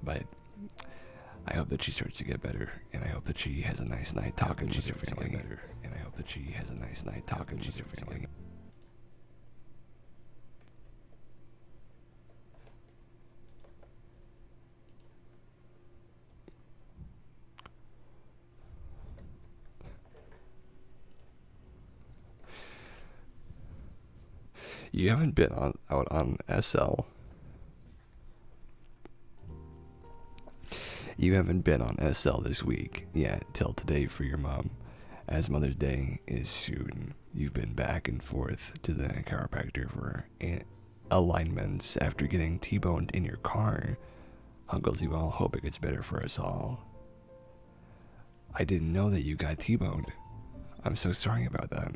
But I hope that she starts to get better, and I hope that she has a nice night talking with her family. And I hope that she has a nice night talking with her family. You haven't been out on SL. You haven't been on SL this week yet till today for your mom. As Mother's Day is soon, you've been back and forth to the chiropractor for alignments after getting T-boned in your car. Uncles, you all hope it gets better for us all. I didn't know that you got T-boned. I'm so sorry about that.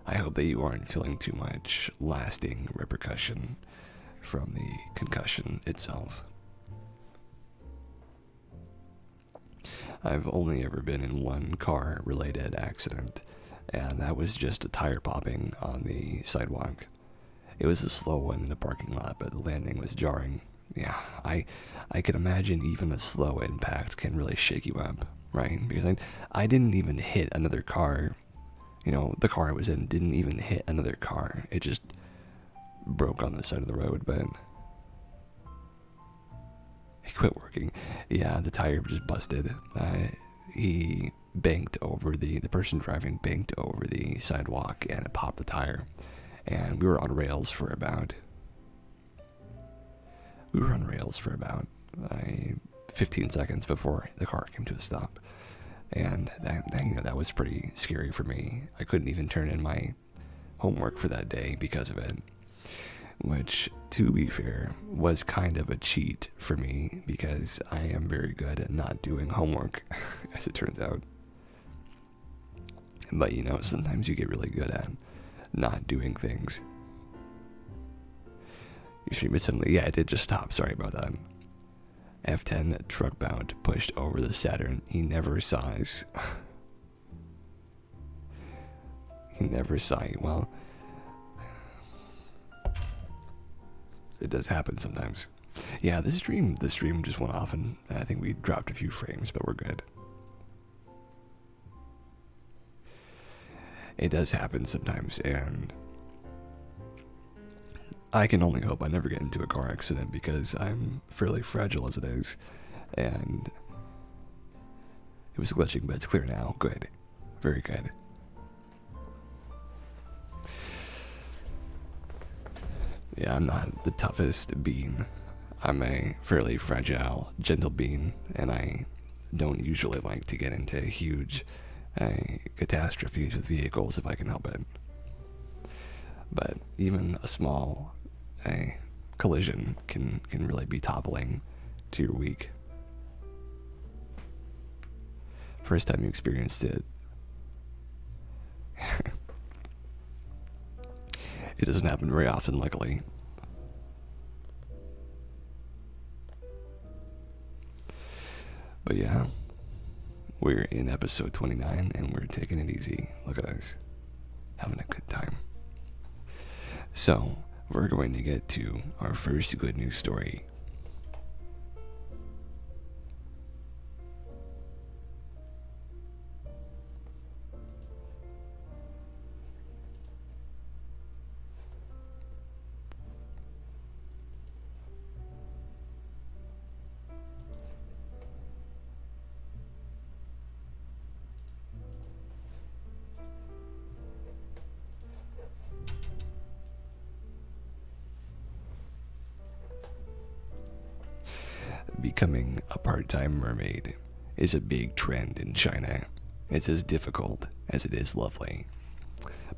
I hope that you aren't feeling too much lasting repercussion from the concussion itself. I've only ever been in one car-related accident, and that was just a tire popping on the sidewalk. It was a slow one in the parking lot, but the landing was jarring. Yeah, I can imagine even a slow impact can really shake you up, right? Because I didn't even hit another car. You know, the car I was in didn't even hit another car. It just broke on the side of the road, but it quit working. Yeah, the tire just busted. He banked over the person driving banked over the sidewalk, and it popped the tire. And we were on rails for about 15 seconds before the car came to a stop. And that was pretty scary for me. I couldn't even turn in my homework for that day because of it. Which, to be fair, was kind of a cheat for me because I am very good at not doing homework, as it turns out. But you know, sometimes you get really good at not doing things. You stream it suddenly. Yeah, it did just stop. Sorry about that. F10 truck bound pushed over the Saturn. He never saw us. He never saw you. Well, it does happen sometimes. Yeah, the stream just went off, and I think we dropped a few frames, but we're good. It does happen sometimes, and I can only hope I never get into a car accident because I'm fairly fragile as it is, and it was glitching, but it's clear now. Good. Very good. Yeah, I'm not the toughest being. I'm a fairly fragile, gentle being, and I don't usually like to get into huge catastrophes with vehicles if I can help it. But even a small collision can really be toppling to your week. First time you experienced it, it doesn't happen very often, luckily. But yeah, we're in episode 29 and we're taking it easy. Look at us, having a good time. So, we're going to get to our first good news story. Becoming a part-time mermaid is a big trend in China. It's as difficult as it is lovely.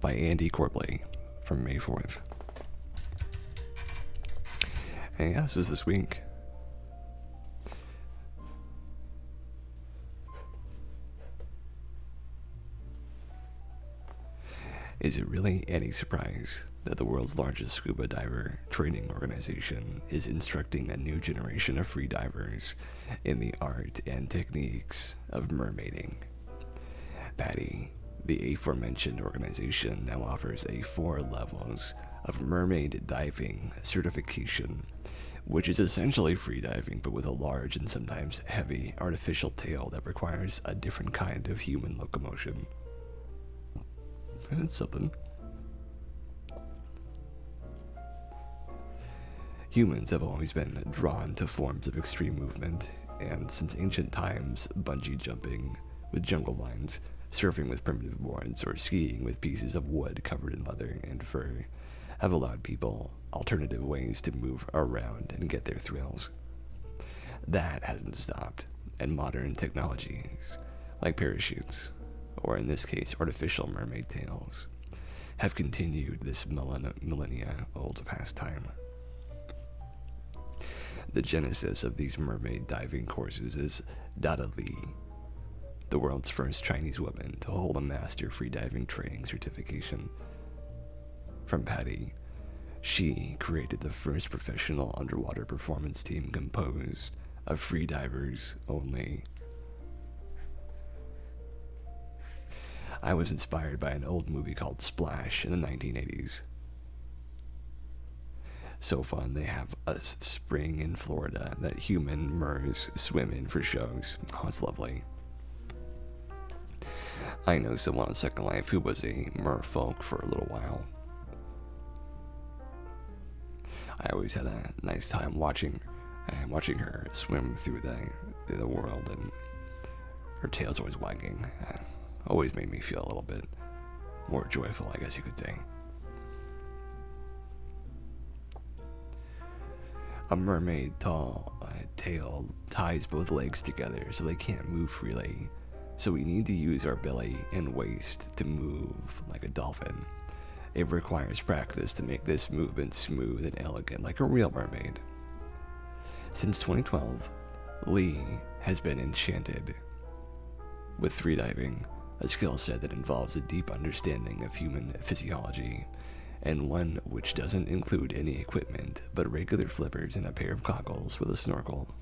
By Andy Corbley from May 4th. And yeah, this is this week. Is it really any surprise that the world's largest scuba diver training organization is instructing a new generation of free divers in the art and techniques of mermaiding? PADI, the aforementioned organization, now offers a 4 levels of mermaid diving certification, which is essentially free diving but with a large and sometimes heavy artificial tail that requires a different kind of human locomotion. And it's something. Humans have always been drawn to forms of extreme movement, and since ancient times, bungee jumping with jungle vines, surfing with primitive boards, or skiing with pieces of wood covered in leather and fur have allowed people alternative ways to move around and get their thrills. That hasn't stopped, and modern technologies, like parachutes, or in this case artificial mermaid tails, have continued this millennia-old pastime. The genesis of these mermaid diving courses is Dada Li, the world's first Chinese woman to hold a master freediving training certification. From PADI, she created the first professional underwater performance team composed of freedivers only. I was inspired by an old movie called Splash in the 1980s. So fun, they have a spring in Florida that human mers swim in for shows. Oh, it's lovely. I know someone on Second Life who was a merfolk for a little while. I always had a nice time watching her swim through the world, and her tail's always wagging. Always made me feel a little bit more joyful, I guess you could say. A mermaid tail ties both legs together so they can't move freely. So we need to use our belly and waist to move like a dolphin. It requires practice to make this movement smooth and elegant like a real mermaid. Since 2012, Li has been enchanted with freediving, a skill set that involves a deep understanding of human physiology, and one which doesn't include any equipment but regular flippers and a pair of goggles with a snorkel.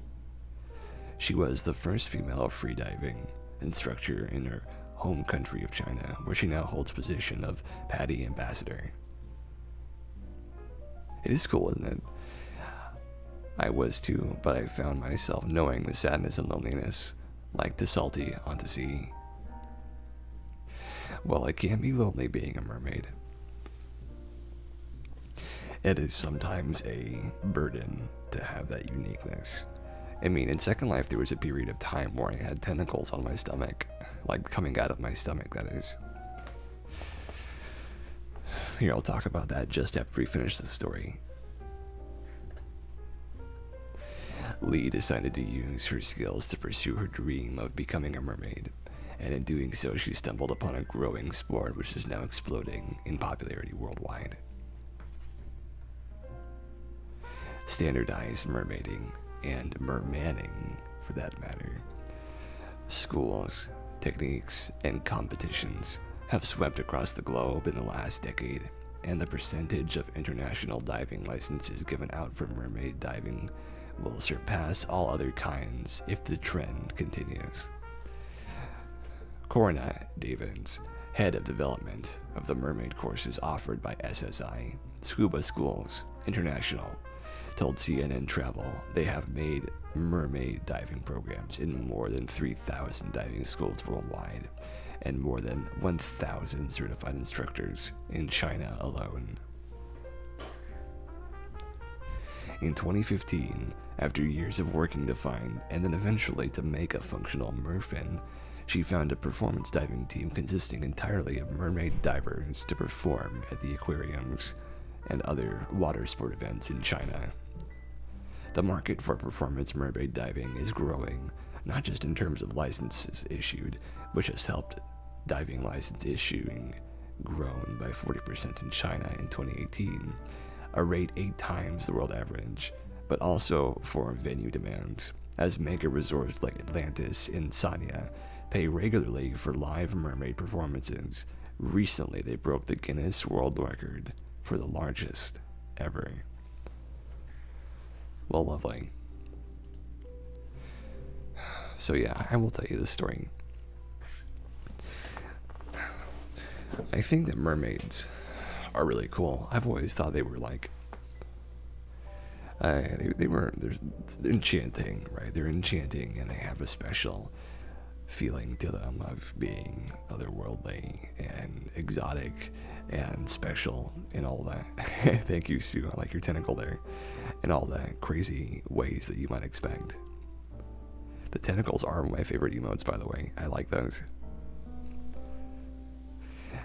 She was the first female freediving instructor in her home country of China, where she now holds position of PADI ambassador. It is cool, isn't it? I was too, but I found myself knowing the sadness and loneliness, like the salty onto sea. Well, it can be lonely being a mermaid. It is sometimes a burden to have that uniqueness. I mean, in Second Life, there was a period of time where I had tentacles on my stomach, like coming out of my stomach, that is. Here, I'll talk about that just after we finish the story. Li decided to use her skills to pursue her dream of becoming a mermaid, and in doing so, she stumbled upon a growing sport which is now exploding in popularity worldwide. Standardized mermaiding, and mermanning for that matter. Schools, techniques, and competitions have swept across the globe in the last decade, and the percentage of international diving licenses given out for mermaid diving will surpass all other kinds if the trend continues. Corina Davins, head of development of the mermaid courses offered by SSI, Scuba Schools International, told CNN Travel they have made mermaid diving programs in more than 3,000 diving schools worldwide and more than 1,000 certified instructors in China alone. In 2015, after years of working to find and then eventually to make a functional merfin, she found a performance diving team consisting entirely of mermaid divers to perform at the aquariums and other water sport events in China. The market for performance mermaid diving is growing, not just in terms of licenses issued, which has helped diving license issuing grown by 40% in China in 2018, a rate 8 times the world average, but also for venue demands, as mega resorts like Atlantis and Sanya pay regularly for live mermaid performances. Recently, they broke the Guinness World Record for the largest ever. Well, lovely. So yeah, I will tell you the story. I think that mermaids are really cool. I've always thought they were like, they're enchanting, right? They're enchanting, and they have a special feeling to them of being otherworldly and exotic and special and all that. Thank you, Sue. I like your tentacle there. And all the crazy ways that you might expect. The tentacles are my favorite emotes, by the way. I like those.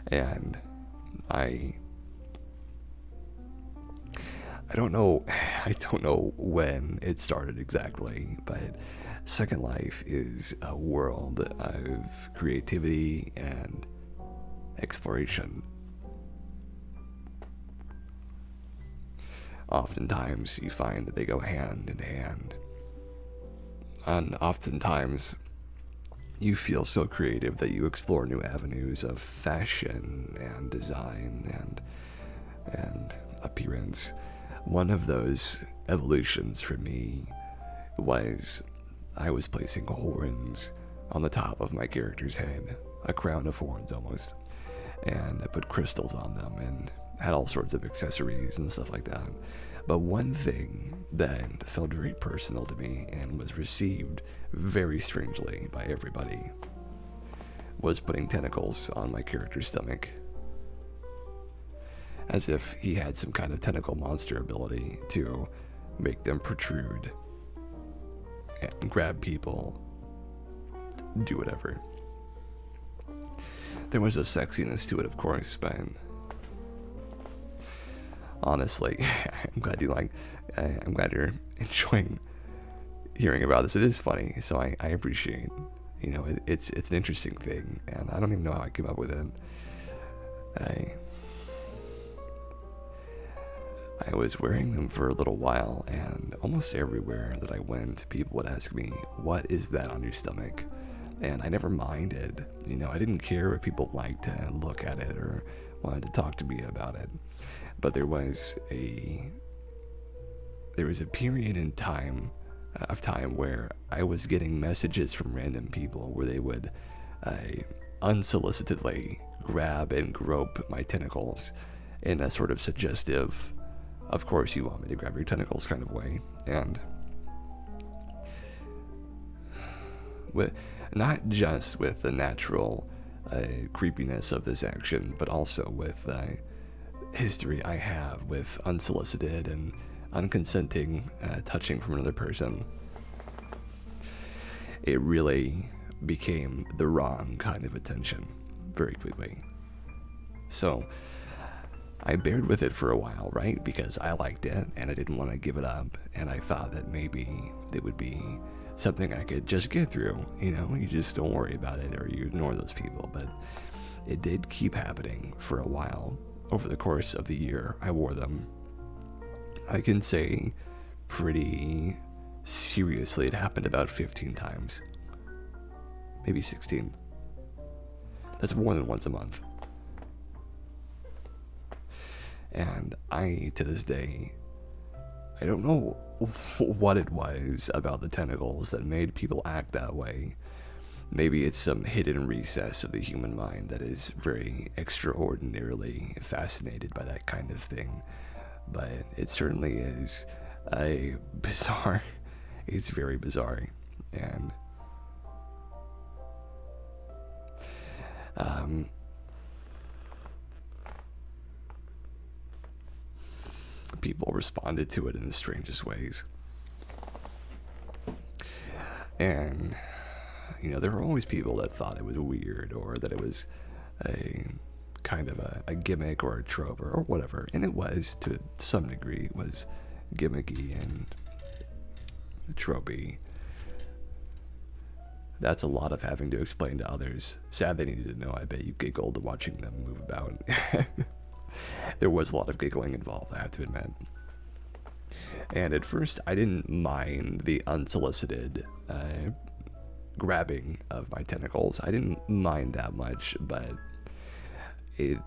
And I don't know when it started exactly, but Second Life is a world of creativity and exploration. Oftentimes you find that they go hand in hand. And oftentimes you feel so creative that you explore new avenues of fashion and design and appearance. One of those evolutions for me was I was placing horns on the top of my character's head, a crown of horns almost, and I put crystals on them and had all sorts of accessories and stuff like that. But one thing that felt very personal to me and was received very strangely by everybody was putting tentacles on my character's stomach, as if he had some kind of tentacle monster ability to make them protrude and grab people, do whatever. There was a sexiness to it, of course, but honestly, I'm glad you're enjoying hearing about this. It is funny, so I appreciate, it's an interesting thing, and I don't even know how I came up with it. I was wearing them for a little while, and almost everywhere that I went, people would ask me, "What is that on your stomach?" And I never minded. I didn't care if people liked to look at it or wanted to talk to me about it. But there was a period in time where I was getting messages from random people where they would unsolicitedly grab and grope my tentacles in a sort of suggestive, of course you want me to grab your tentacles kind of way. And not just with the natural creepiness of this action, but also with history I have with unsolicited and unconsenting touching from another person. It really became the wrong kind of attention very quickly. So I bared with it for a while, right? Because I liked it and I didn't want to give it up, and I thought that maybe it would be something I could just get through. You just don't worry about it or you ignore those people. But it did keep happening for a while. Over the course of the year I wore them, I can say pretty seriously it happened about 15 times. Maybe 16. That's more than once a month. And I, to this day, I don't know what it was about the tentacles that made people act that way. Maybe it's some hidden recess of the human mind that is very extraordinarily fascinated by that kind of thing. But it certainly is a bizarre, it's very bizarre. And people responded to it in the strangest ways. And there were always people that thought it was weird or that it was a kind of a gimmick or a trope or whatever. And it was, to some degree, it was gimmicky and tropey. That's a lot of having to explain to others. Sad they needed to know. I bet you giggled watching them move about. There was a lot of giggling involved, I have to admit. And at first, I didn't mind the unsolicited grabbing of my tentacles. I didn't mind that much, but it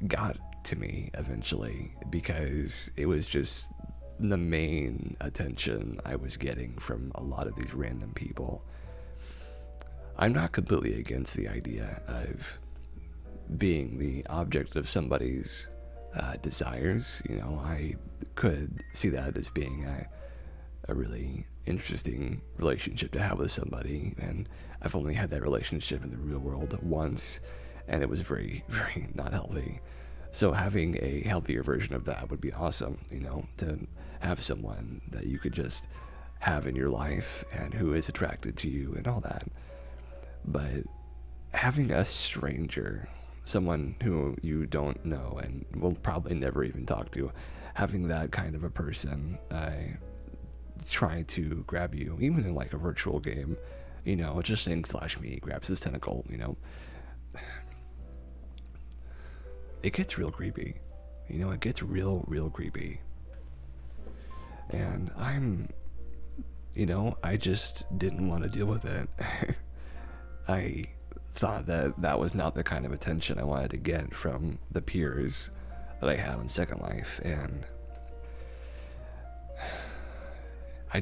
got to me eventually because it was just the main attention I was getting from a lot of these random people. I'm not completely against the idea of being the object of somebody's desires. You know, I could see that as being a really interesting relationship to have with somebody, and I've only had that relationship in the real world once, and it was very, very not healthy. So having a healthier version of that would be awesome, you know, to have someone that you could just have in your life and who is attracted to you and all that. But having a stranger, someone who you don't know and will probably never even talk to, having that kind of a person try to grab you, even in like a virtual game, you know, just saying slash me grabs his tentacle, you know, it gets real creepy. You know, it gets real, real creepy. And I just didn't want to deal with it. I thought that that was not the kind of attention I wanted to get from the peers that I had on Second Life, and I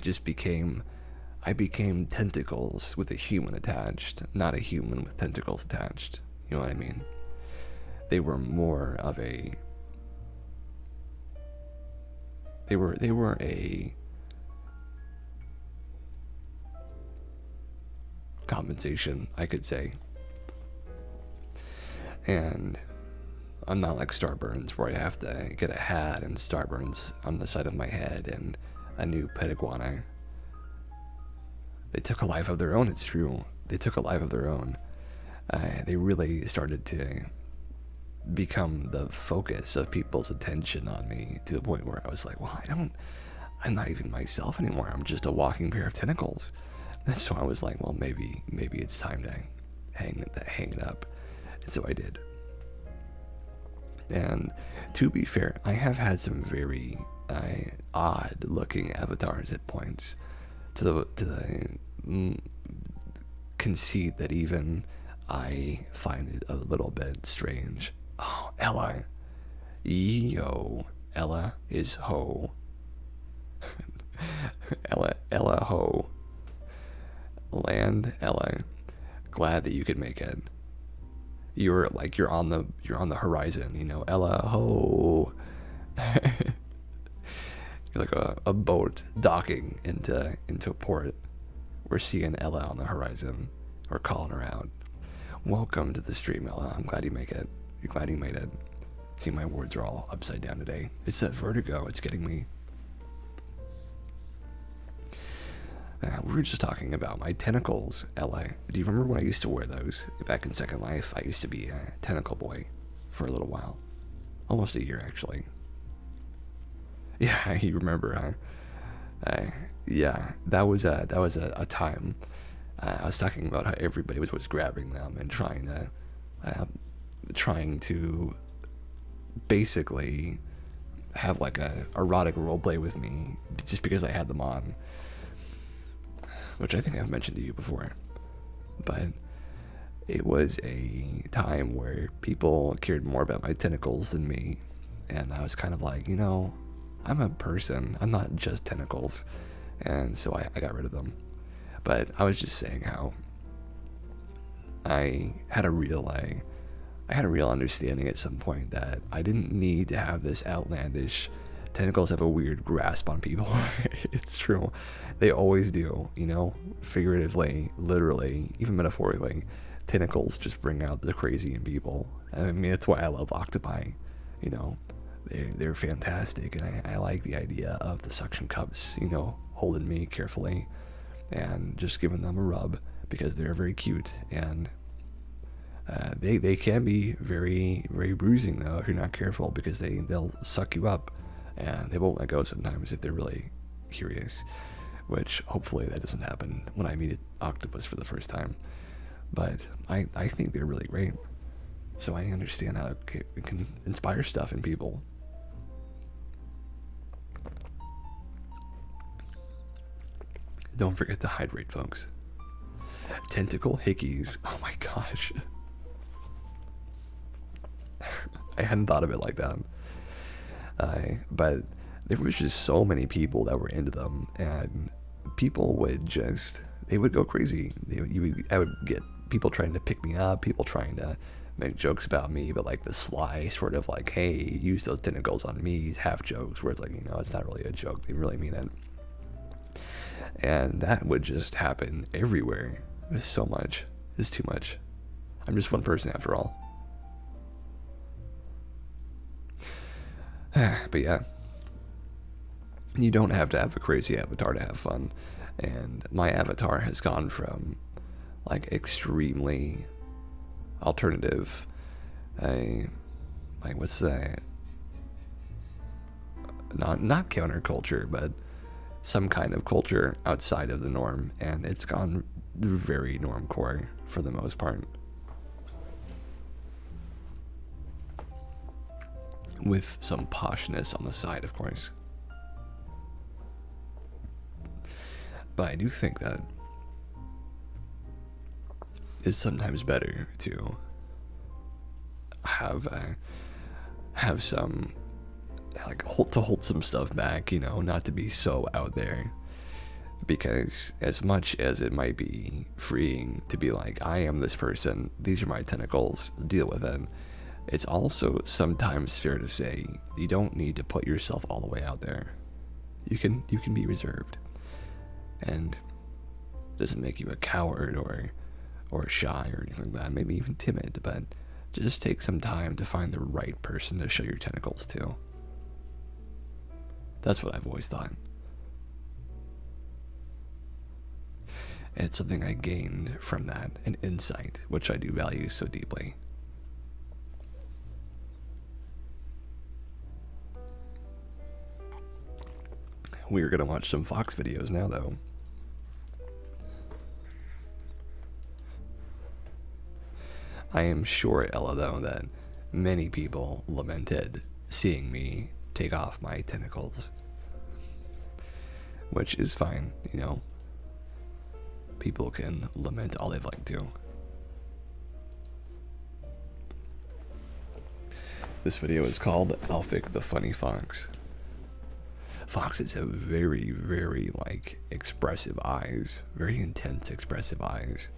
became tentacles with a human attached, not a human with tentacles attached. You know what I mean? They were more of a they were a compensation, I could say. And I'm not like Starburns, where I have to get a hat and Starburns on the side of my head and a new pet iguana. They took a life of their own, it's true. They took a life of their own. They really started to become the focus of people's attention on me, to the point where I was like, well, I'm not even myself anymore. I'm just a walking pair of tentacles. And so I was like, well, maybe it's time to hang it up. And so I did. And to be fair, I have had some very odd looking avatars at points, to the conceit that even I find it a little bit strange. Oh, Ella. Yo. Ella is ho. Ella ho. Land Ella. Glad that you could make it. You're on the horizon, you know, Ella ho. You're like a boat docking into a port. We're seeing Ella on the horizon. We're calling her out. Welcome to the stream, Ella. I'm glad you make it. You're glad you made it. See, my words are all upside down today. It's that vertigo. It's getting me. We were just talking about my tentacles, Ella. Do you remember when I used to wear those back in Second Life? I used to be a tentacle boy for a little while. Almost a year, actually. Yeah, you remember, huh? Yeah, that was a time. I was talking about how everybody was grabbing them and trying to basically have like a erotic roleplay with me just because I had them on, which I think I've mentioned to you before. But it was a time where people cared more about my tentacles than me, and I was kind of like, you know, I'm a person, I'm not just tentacles. And so I got rid of them. But I was just saying how I had a real understanding at some point that I didn't need to have this outlandish. Tentacles have a weird grasp on people. It's true. They always do, you know, figuratively, literally, even metaphorically. Tentacles just bring out the crazy in people. I mean, that's why I love octopi, you know. They're fantastic, and I like the idea of the suction cups, you know, holding me carefully and just giving them a rub, because they're very cute, and they can be very, very bruising though if you're not careful, because they'll suck you up and they won't let go sometimes if they're really curious, which hopefully that doesn't happen when I meet an octopus for the first time. But I think they're really great, so I understand how it can inspire stuff in people. Don't forget to hydrate, folks. Tentacle hickeys. Oh my gosh. I hadn't thought of it like that. But there was just so many people that were into them, and people they would go crazy. I would get people trying to pick me up, people trying to make jokes about me, but like the sly sort of like, hey, use those tentacles on me, half jokes, where it's like, it's not really a joke, they really mean it. And that would just happen everywhere. There's so much. It's too much. I'm just one person after all. But yeah, you don't have to have a crazy avatar to have fun. And my avatar has gone from like extremely alternative, like what's that? Not counterculture, but some kind of culture outside of the norm, and it's gone very normcore for the most part. With some poshness on the side, of course. But I do think that it's sometimes better to have some like hold some stuff back, not to be so out there. Because as much as it might be freeing to be like, I am this person, these are my tentacles, deal with it, it's also sometimes fair to say you don't need to put yourself all the way out there. You can be reserved. And it doesn't make you a coward or shy or anything like that, maybe even timid, but just take some time to find the right person to show your tentacles to. That's what I've always thought. And it's something I gained from that, an insight, which I do value so deeply. We're gonna watch some Fox videos now, though. I am sure, Ella, though, that many people lamented seeing me take off my tentacles. Which is fine, People can lament all they'd like to. This video is called Alphik the Funny Fox. Foxes have very, very, expressive eyes. Very intense, expressive eyes.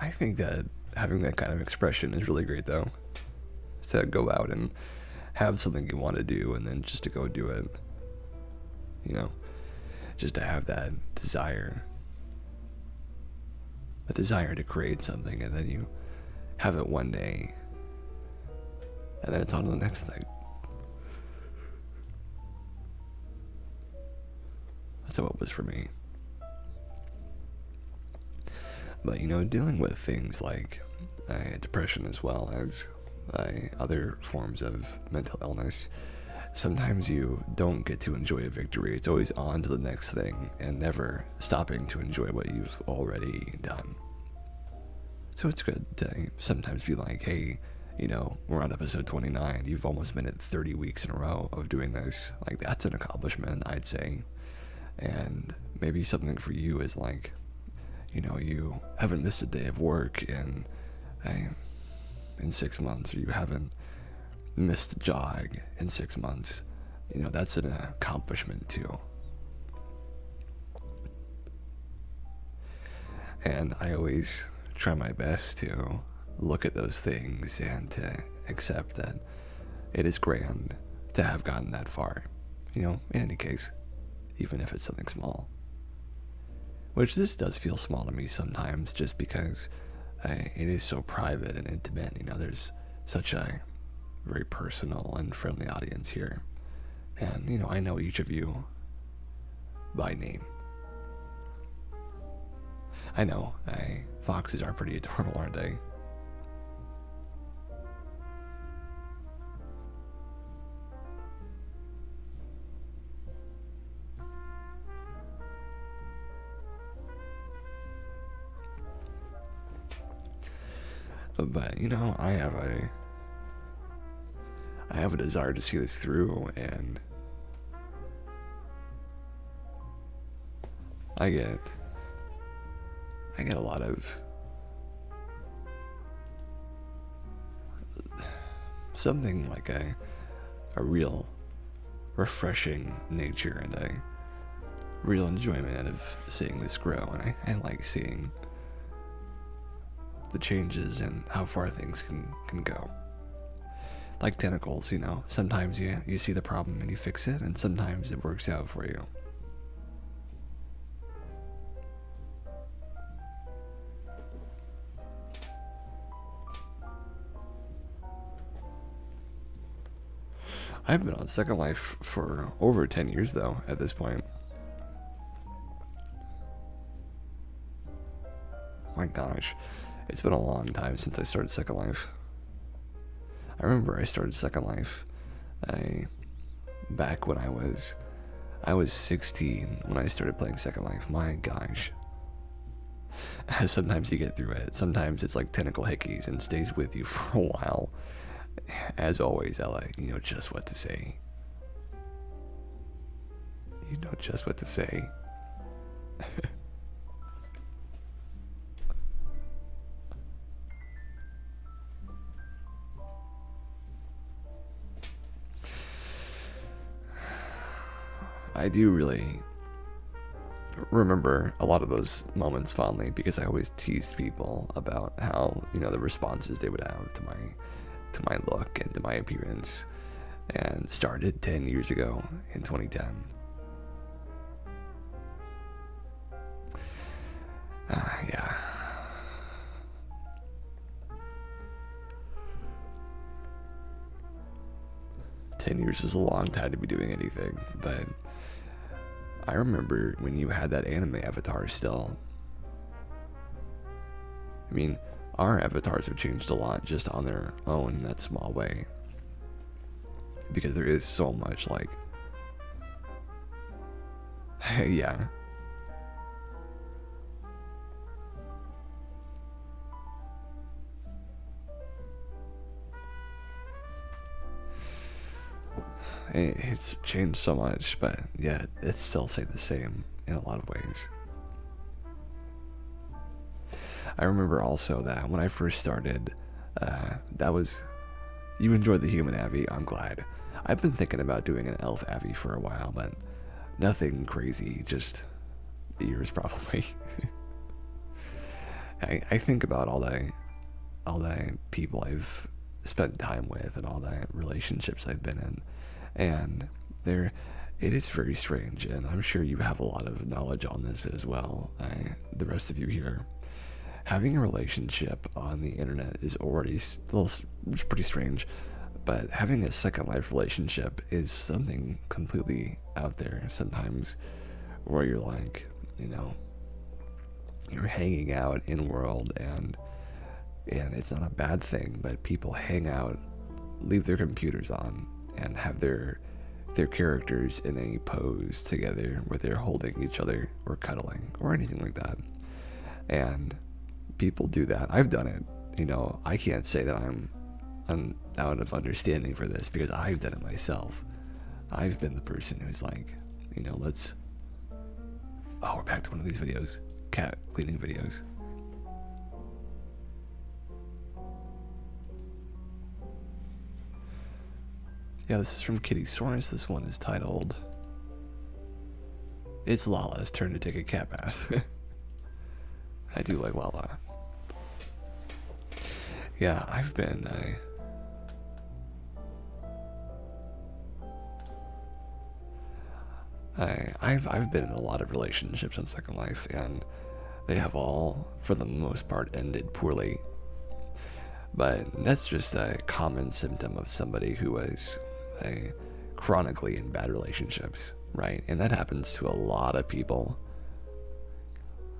I think that having that kind of expression is really great, though. To go out and have something you want to do and then just to go do it. Just to have that desire. A desire to create something, and then you have it one day, and then it's on to the next thing. That's how it was for me. But, dealing with things like depression as well as other forms of mental illness, sometimes you don't get to enjoy a victory. It's always on to the next thing and never stopping to enjoy what you've already done. So it's good to sometimes be like, hey, we're on episode 29. You've almost been at 30 weeks in a row of doing this. Like, that's an accomplishment, I'd say. And maybe something for you is like, you haven't missed a day of work in 6 months, or you haven't missed a jog in 6 months. That's an accomplishment too. And I always try my best to look at those things and to accept that it is grand to have gotten that far, in any case, even if it's something small. Which this does feel small to me sometimes, just because it is so private and intimate. There's such a very personal and friendly audience here. And, I know each of you by name. I know, foxes are pretty adorable, aren't they? But you know, I have a desire to see this through, and I get a lot of something like a real refreshing nature and a real enjoyment of seeing this grow, and I like seeing the changes and how far things can go. Like tentacles, you know, sometimes you see the problem and you fix it, and sometimes it works out for you. I've been on Second Life for over 10 years, though, at this point. My gosh, it's been a long time since I started Second Life. I remember I started Second Life back when I was 16 when I started playing Second Life. My gosh. Sometimes you get through it. Sometimes it's like tentacle hickeys and stays with you for a while. As always, Ella, you know just what to say. You know just what to say. I do really remember a lot of those moments fondly because I always teased people about how, you know, the responses they would have to my look and to my appearance, and started 10 years ago in 2010. Yeah. Ten years is a long time to be doing anything, but I remember when you had that anime avatar still. I mean, our avatars have changed a lot just on their own in that small way. Because there is so much, like... yeah. It's changed so much, but yeah, it still stayed the same in a lot of ways. I remember also that when I first started, that was... You enjoyed the human Abby, I'm glad. I've been thinking about doing an elf Abby for a while, but nothing crazy, just ears probably. I think about all the people I've spent time with and all the relationships I've been in, and it is very strange, and I'm sure you have a lot of knowledge on this as well, the rest of you here. Having a relationship on the internet is already still pretty strange, but having a Second Life relationship is something completely out there sometimes, where you're like, you know, you're hanging out in world, and it's not a bad thing, but people hang out, leave their computers on, and have their characters in a pose together where they're holding each other or cuddling or anything like that. And people do that. I've done it. You know, I can't say that I'm out of understanding for this because I've done it myself. I've been the person who's like, you know, let's... Oh, we're back to one of these videos. Cat cleaning videos. Yeah, this is from Kitty Soreness. This one is titled... It's Lala's turn to take a cat bath. I do like Lala. Yeah, I've been... I've been in a lot of relationships in Second Life, and they have all, for the most part, ended poorly. But that's just a common symptom of somebody who was chronically in bad relationships, right? And that happens to a lot of people.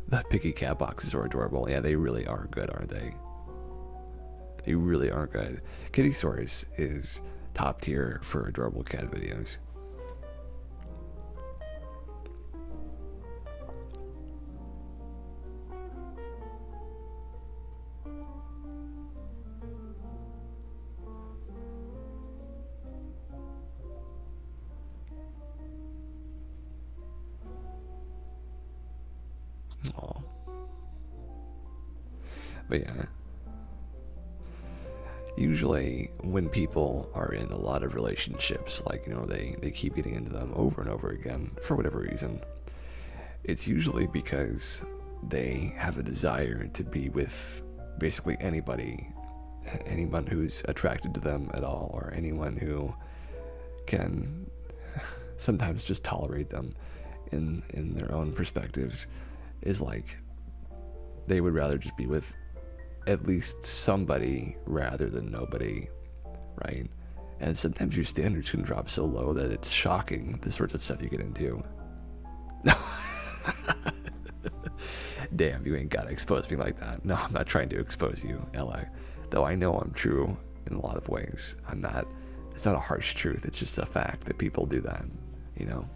The picky cat boxes are adorable. Yeah, they really are good, aren't they? They really are good. Kitty Source is top tier for adorable cat videos. But yeah, usually when people are in a lot of relationships, like, they keep getting into them over and over again for whatever reason, it's usually because they have a desire to be with basically anyone who's attracted to them at all, or anyone who can sometimes just tolerate them in their own perspectives. Is like they would rather just be with at least somebody rather than nobody, right? And sometimes your standards can drop so low that it's shocking the sorts of stuff you get into. Damn, you ain't gotta expose me like that. No, I'm not trying to expose you, Ella. Though I know I'm true in a lot of ways. It's not a harsh truth, it's just a fact that people do that, you know?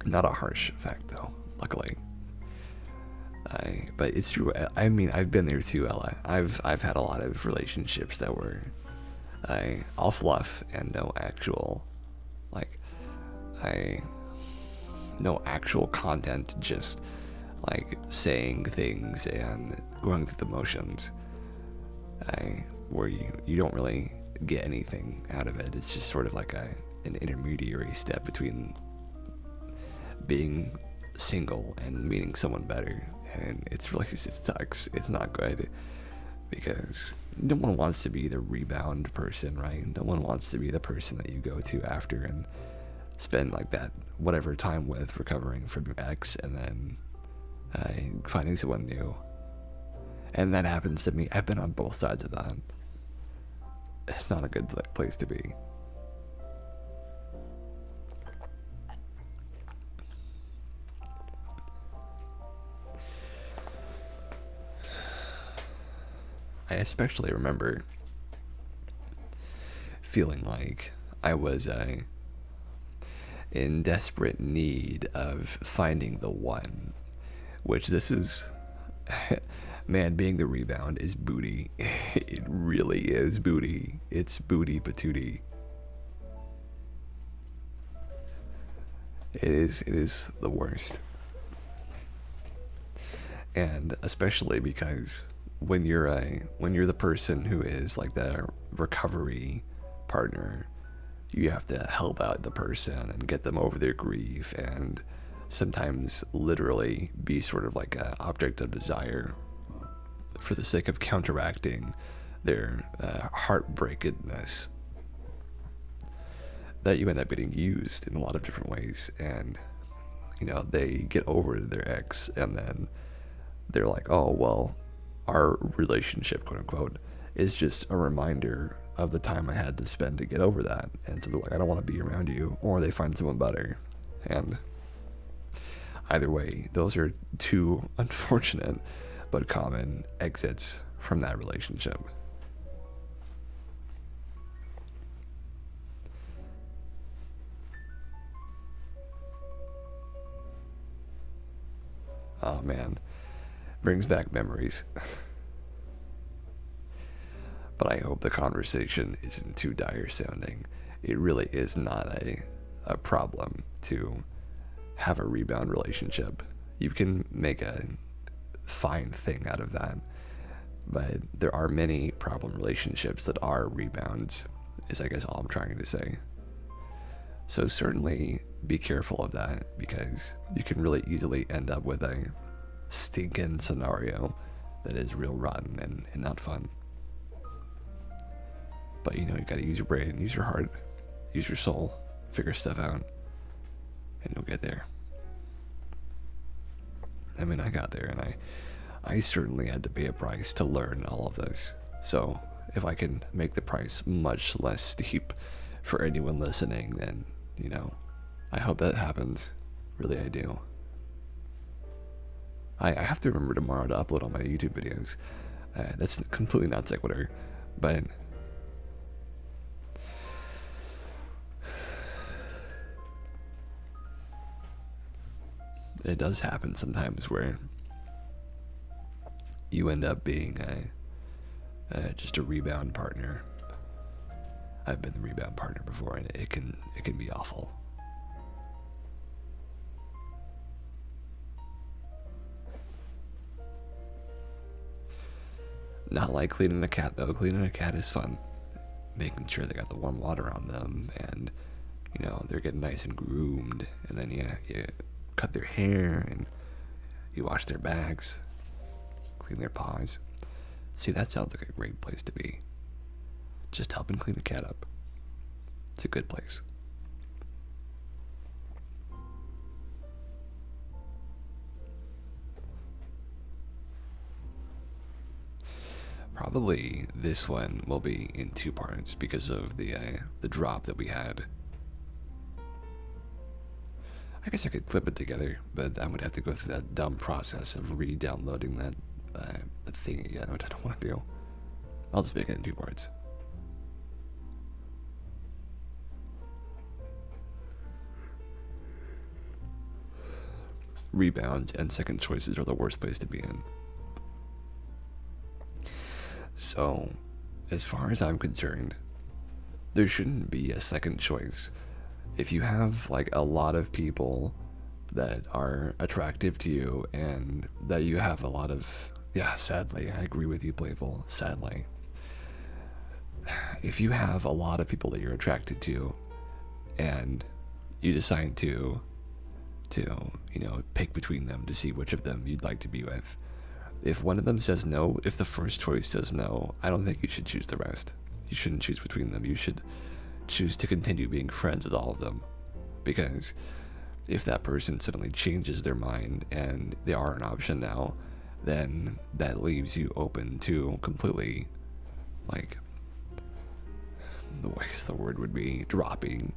Not a harsh fact, though, luckily. But it's true. I mean, I've been there too, Ella. I've had a lot of relationships that were all fluff and no actual, like, no actual content, just like saying things and going through the motions. Where you don't really get anything out of it. It's just sort of like an intermediary step between being single and meeting someone better. And it sucks. It's not good, because no one wants to be the rebound person, right? No one wants to be the person that you go to after and spend like that whatever time with recovering from your ex, and then finding someone new. And that happens to me. I've been on both sides of that. It's not a good place to be. I especially remember feeling like I was in desperate need of finding the one, which this is, man, being the rebound is booty. It really is booty. It's booty patootie. It is the worst. And especially because when you're the person who is like the recovery partner, you have to help out the person and get them over their grief, and sometimes literally be sort of like an object of desire for the sake of counteracting their heartbreakedness. That you end up getting used in a lot of different ways, and they get over their ex, and then they're like, oh well, our relationship, quote unquote, is just a reminder of the time I had to spend to get over that. And so they're like, I don't want to be around you, or they find someone better. And either way, those are two unfortunate but common exits from that relationship. Oh man, brings back memories. But I hope the conversation isn't too dire sounding. It really is not a problem to have a rebound relationship. You can make a fine thing out of that. But there are many problem relationships that are rebounds, is I guess all I'm trying to say. So certainly be careful of that, because you can really easily end up with a stinking scenario that is real rotten and not fun. But you gotta use your brain, use your heart, use your soul, figure stuff out, and you'll get there. I mean, I got there, and I certainly had to pay a price to learn all of this. So if I can make the price much less steep for anyone listening, then, I hope that happens. Really, I do. I have to remember tomorrow to upload all my YouTube videos. That's completely not sequitur, but it does happen sometimes where you end up being just a rebound partner. I've been the rebound partner before, and it can be awful. Not like cleaning a cat though. Cleaning a cat is fun. Making sure they got the warm water on them, and they're getting nice and groomed, and then you cut their hair and you wash their bags, clean their paws. See, that sounds like a great place to be. Just helping clean a cat up. It's a good place. Probably this one will be in 2 parts because of the drop that we had. I guess I could clip it together, but I would have to go through that dumb process of re-downloading that thing again, which I don't want to do. I'll just make it in 2 parts. Rebounds and second choices are the worst place to be in. So, as far as I'm concerned, there shouldn't be a second choice. If you have like a lot of people that are attractive to you and that you have a lot of, sadly, I agree with you, Playful, sadly. If you have a lot of people that you're attracted to and you decide to pick between them to see which of them you'd like to be with, if one of them says no, if the first choice says no, I don't think you should choose the rest. You shouldn't choose between them. You should choose to continue being friends with all of them. Because if that person suddenly changes their mind and they are an option now, then that leaves you open to completely, like, I guess the word would be dropping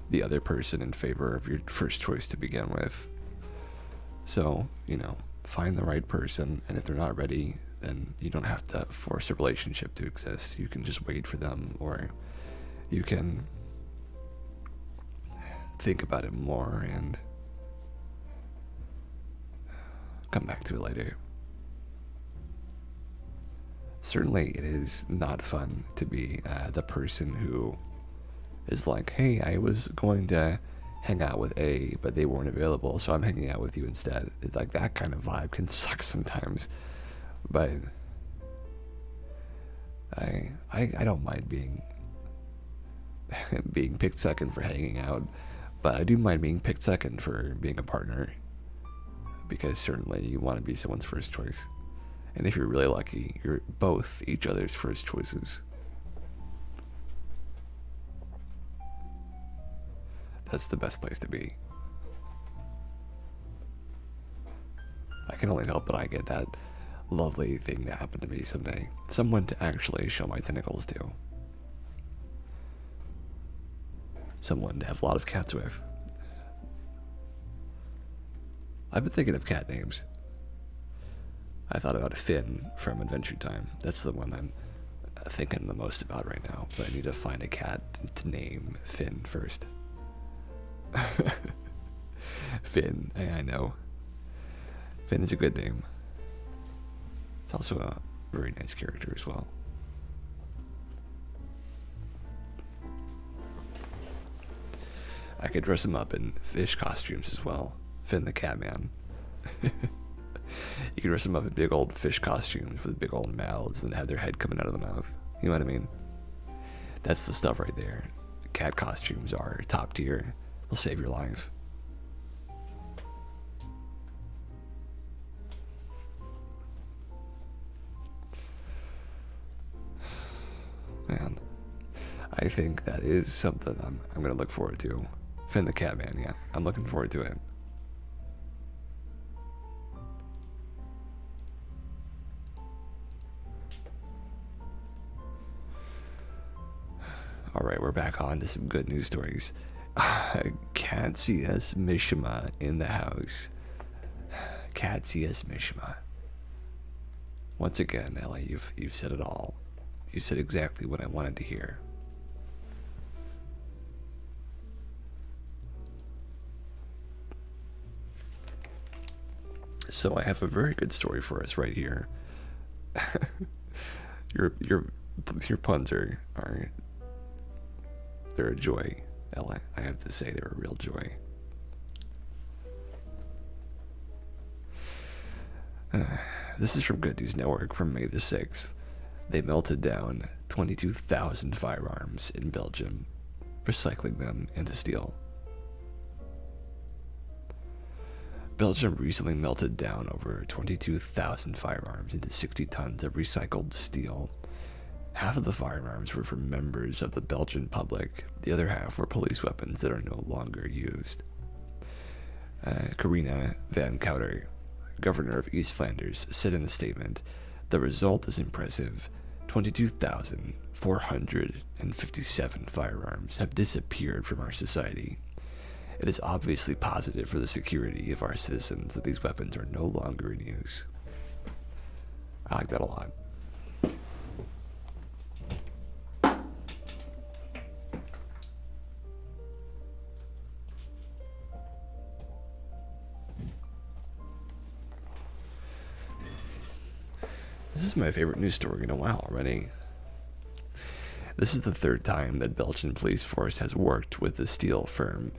the other person in favor of your first choice to begin with. So, find the right person, and if they're not ready, then you don't have to force a relationship to exist. You can just wait for them, or you can think about it more and come back to it later. Certainly, it is not fun to be the person who is like, hey, I was going to hang out with A, but they weren't available, so I'm hanging out with you instead. It's like that kind of vibe can suck sometimes, but I don't mind being picked second for hanging out, but I do mind being picked second for being a partner, because certainly you want to be someone's first choice, and if you're really lucky, you're both each other's first choices. That's the best place to be. I can only hope that I get that lovely thing to happen to me someday. Someone to actually show my tentacles to. Someone to have a lot of cats with. I've been thinking of cat names. I thought about Finn from Adventure Time. That's the one I'm thinking the most about right now. But I need to find a cat to name Finn first. Finn, I know. Finn is a good name. It's also a very nice character as well. I could dress him up in fish costumes as well. Finn the Catman. You could dress him up in big old fish costumes with big old mouths and have their head coming out of the mouth. You know what I mean? That's the stuff right there. Cat costumes are top tier. They'll save your life. Man, I think that is something I'm gonna look forward to. Finn the Catman, yeah. I'm looking forward to it. Alright, we're back on to some good news stories. Katsias Mishima in the house. Katsias Mishima. Once again, Ellie, you've said it all. You said exactly what I wanted to hear. So I have a very good story for us right here. your puns are they're a joy, Ella. I have to say they're a real joy. This is from Good News Network from May the 6th. They melted down 22,000 firearms in Belgium, recycling them into steel. Belgium recently melted down over 22,000 firearms into 60 tons of recycled steel. Half of the firearms were from members of the Belgian public. The other half were police weapons that are no longer used. Carina van Kouter, governor of East Flanders, said in a statement, "The result is impressive. 22,457 firearms have disappeared from our society. It is obviously positive for the security of our citizens that these weapons are no longer in use." I like that a lot. This is my favorite news story in a while already. This is the third time that Belgian police force has worked with the steel firm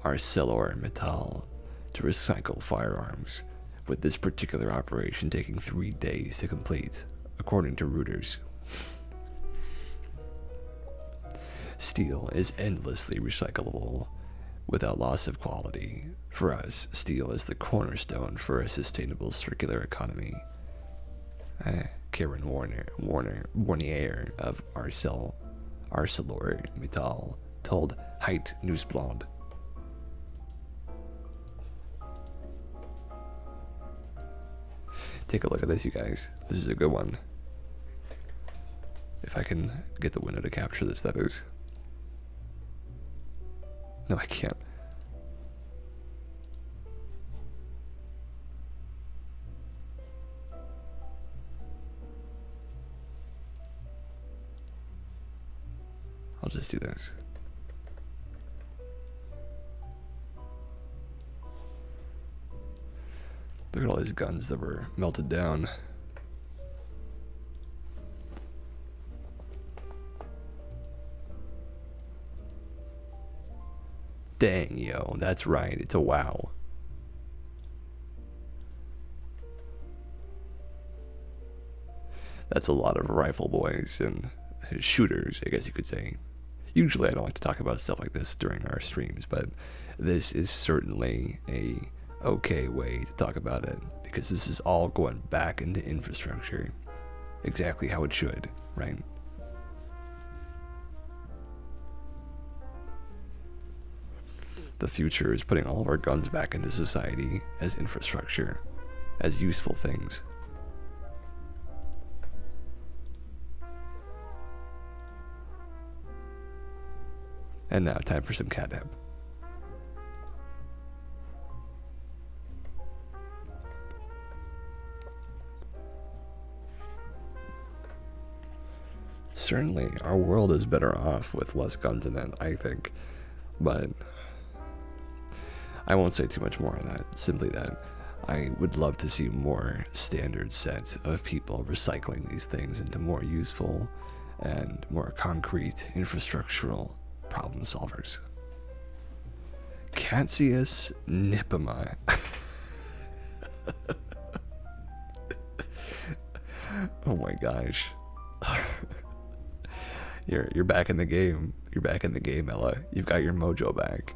ArcelorMittal to recycle firearms, with this particular operation taking 3 days to complete, according to Reuters. Steel is endlessly recyclable without loss of quality. For us, steel is the cornerstone for a sustainable circular economy. Karen Warnier of ArcelorMittal told Het Nieuwsblad. Take a look at this, you guys. This is a good one. If I can get the window to capture this, that is. No, I can't. I'll just do this. Look at all these guns that were melted down. Dang, yo, that's right, it's a wow. That's a lot of rifle boys and shooters, I guess you could say. Usually I don't like to talk about stuff like this during our streams, but this is certainly a okay way to talk about it, because this is all going back into infrastructure. Exactly how it should, right? The future is putting all of our guns back into society as infrastructure, as useful things. And now, time for some catnip. Certainly, our world is better off with less guns in it, I think. But I won't say too much more on that. Simply that I would love to see more standard set of people recycling these things into more useful and more concrete infrastructural problem solvers. Catsius Nipama. Oh my gosh. You're back in the game. You're back in the game, Ella. You've got your mojo back.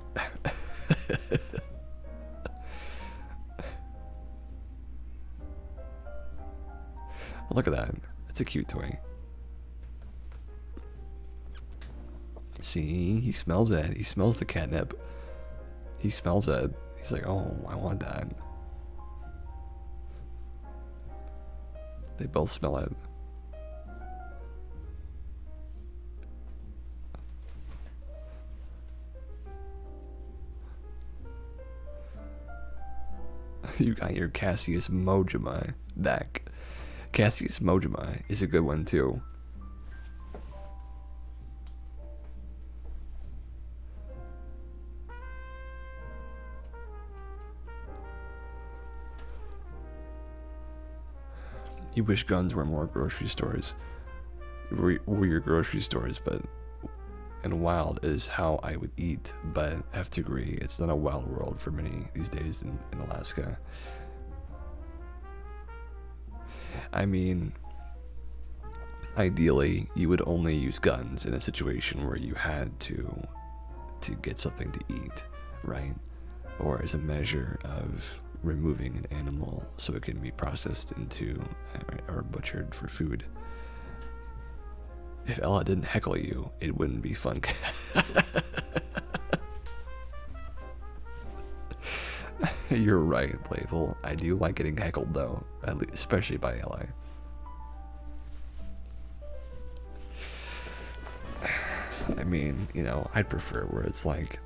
Look at that. It's a cute toy. See, he smells it. He smells the catnip. He smells it. He's like, oh, I want that. They both smell it. You got your Cassius Mojama back. Cassius Mojama is a good one too. You wish guns were more grocery stores. Were your grocery stores, but and wild is how I would eat, but I have to agree, it's not a wild world for many these days in Alaska. I mean, ideally, you would only use guns in a situation where you had to get something to eat, right? Or as a measure of removing an animal so it can be processed into or butchered for food. If Ella didn't heckle you, it wouldn't be fun. You're right, Playful. I do like getting heckled though, especially by Ella. I mean, you know, I'd prefer where it's like,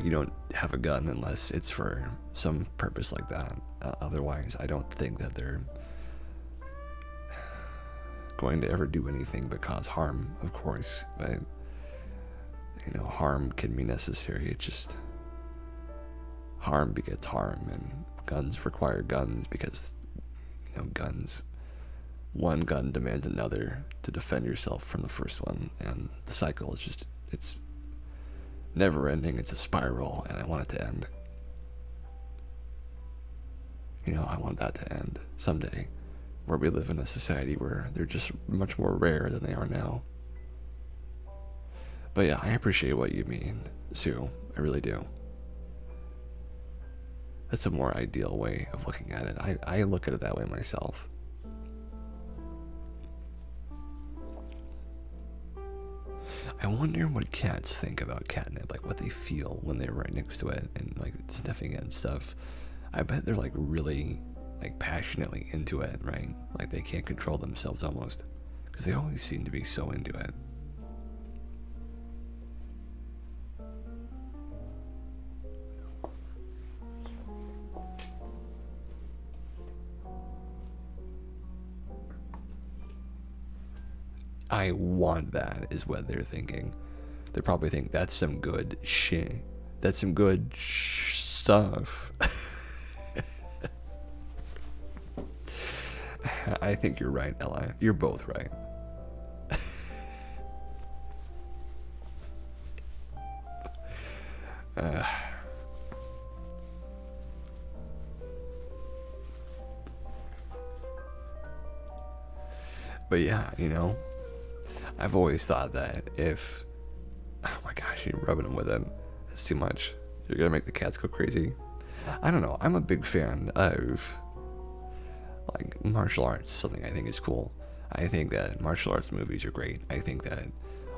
you don't have a gun unless it's for some purpose like that. Otherwise, I don't think that they're going to ever do anything but cause harm, of course. But, you know, harm can be necessary. It just, harm begets harm, and guns require guns because, you know, one gun demands another to defend yourself from the first one, and the cycle is just, it's never ending. It's a spiral, and I want it to end. You know, I want that to end someday, where we live in a society where they're just much more rare than they are now. But yeah, I appreciate what you mean, Sue. I really do. That's a more ideal way of looking at it. I look at it that way myself. I wonder what cats think about catnip, like what they feel when they're right next to it and like sniffing it and stuff. I bet they're like really like passionately into it, right? Like they can't control themselves almost, because they always seem to be so into it. I want that, is what they're thinking. They probably think that's some good shit. That's some good stuff. I think you're right, Ella. You're both right. But yeah, you know, I've always thought that if, oh my gosh, you're rubbing them with it. That's too much. You're gonna make the cats go crazy. I don't know. I'm a big fan of like martial arts. Something I think is cool. I think that martial arts movies are great. I think that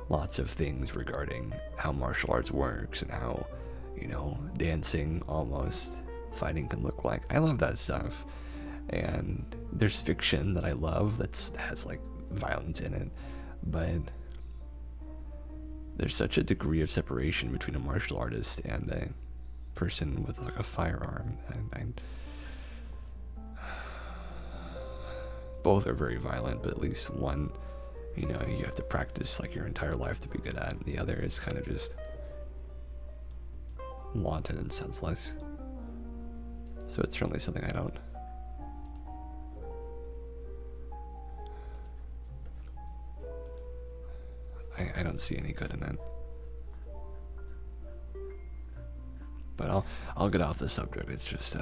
lots of things regarding how martial arts works and how, you know, dancing, almost fighting can look like. I love that stuff. And there's fiction that I love that has like violence in it, but there's such a degree of separation between a martial artist and a person with like a firearm, and both are very violent, but at least one, you know, you have to practice like your entire life to be good at, and the other is kind of just wanton and senseless. So it's certainly something I don't see any good in it. But I'll get off the subject. It's just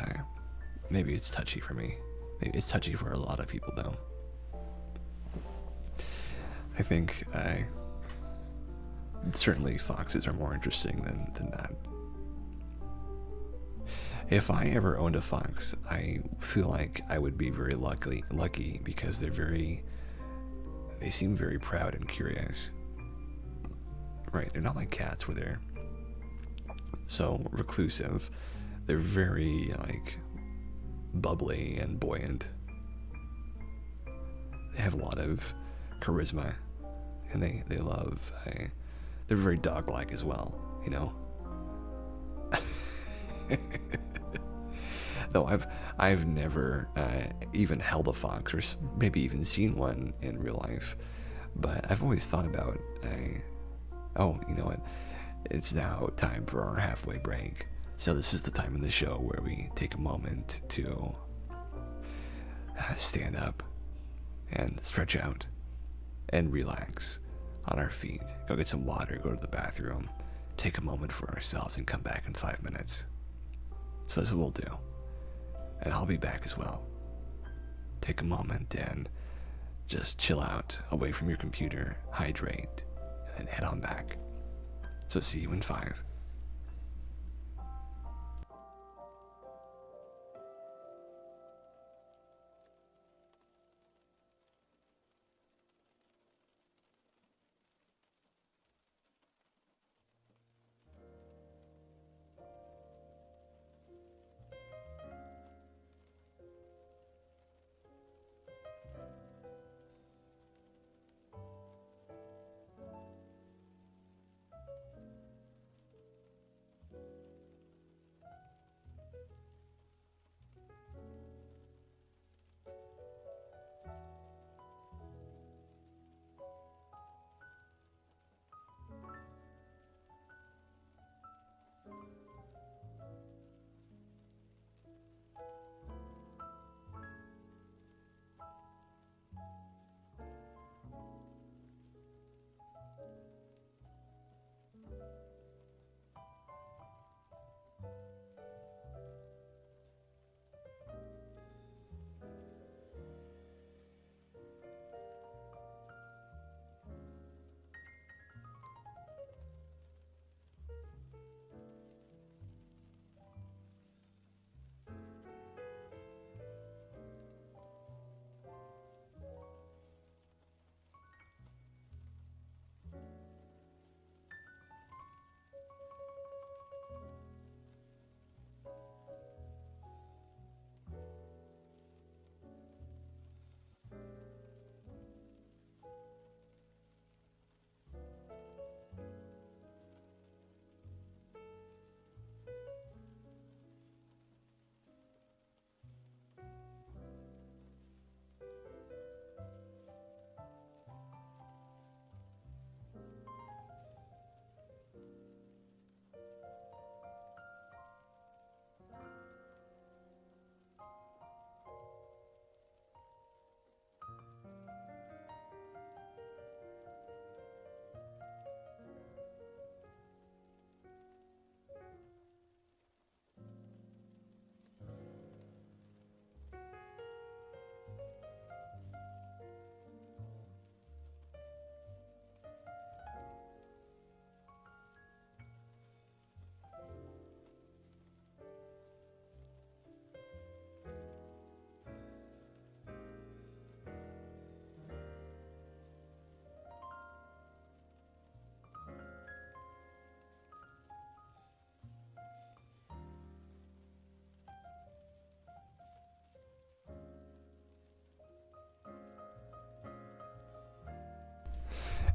maybe it's touchy for me. Maybe it's touchy for a lot of people though. I think certainly foxes are more interesting than that. If I ever owned a fox, I feel like I would be very lucky because they seem very proud and curious. Right, they're not like cats where they're so reclusive. They're very like bubbly and buoyant. They have a lot of charisma, and they love. They're very dog-like as well, you know. Though I've never even held a fox or maybe even seen one in real life, but I've always thought about oh, you know what? It's now time for our halfway break. So this is the time in the show where we take a moment to stand up and stretch out and relax on our feet. Go get some water, go to the bathroom, take a moment for ourselves, and come back in 5 minutes. So that's what we'll do. And I'll be back as well. take a moment and just chill out away from your computer, hydrate, and then head on back. So see you in 5.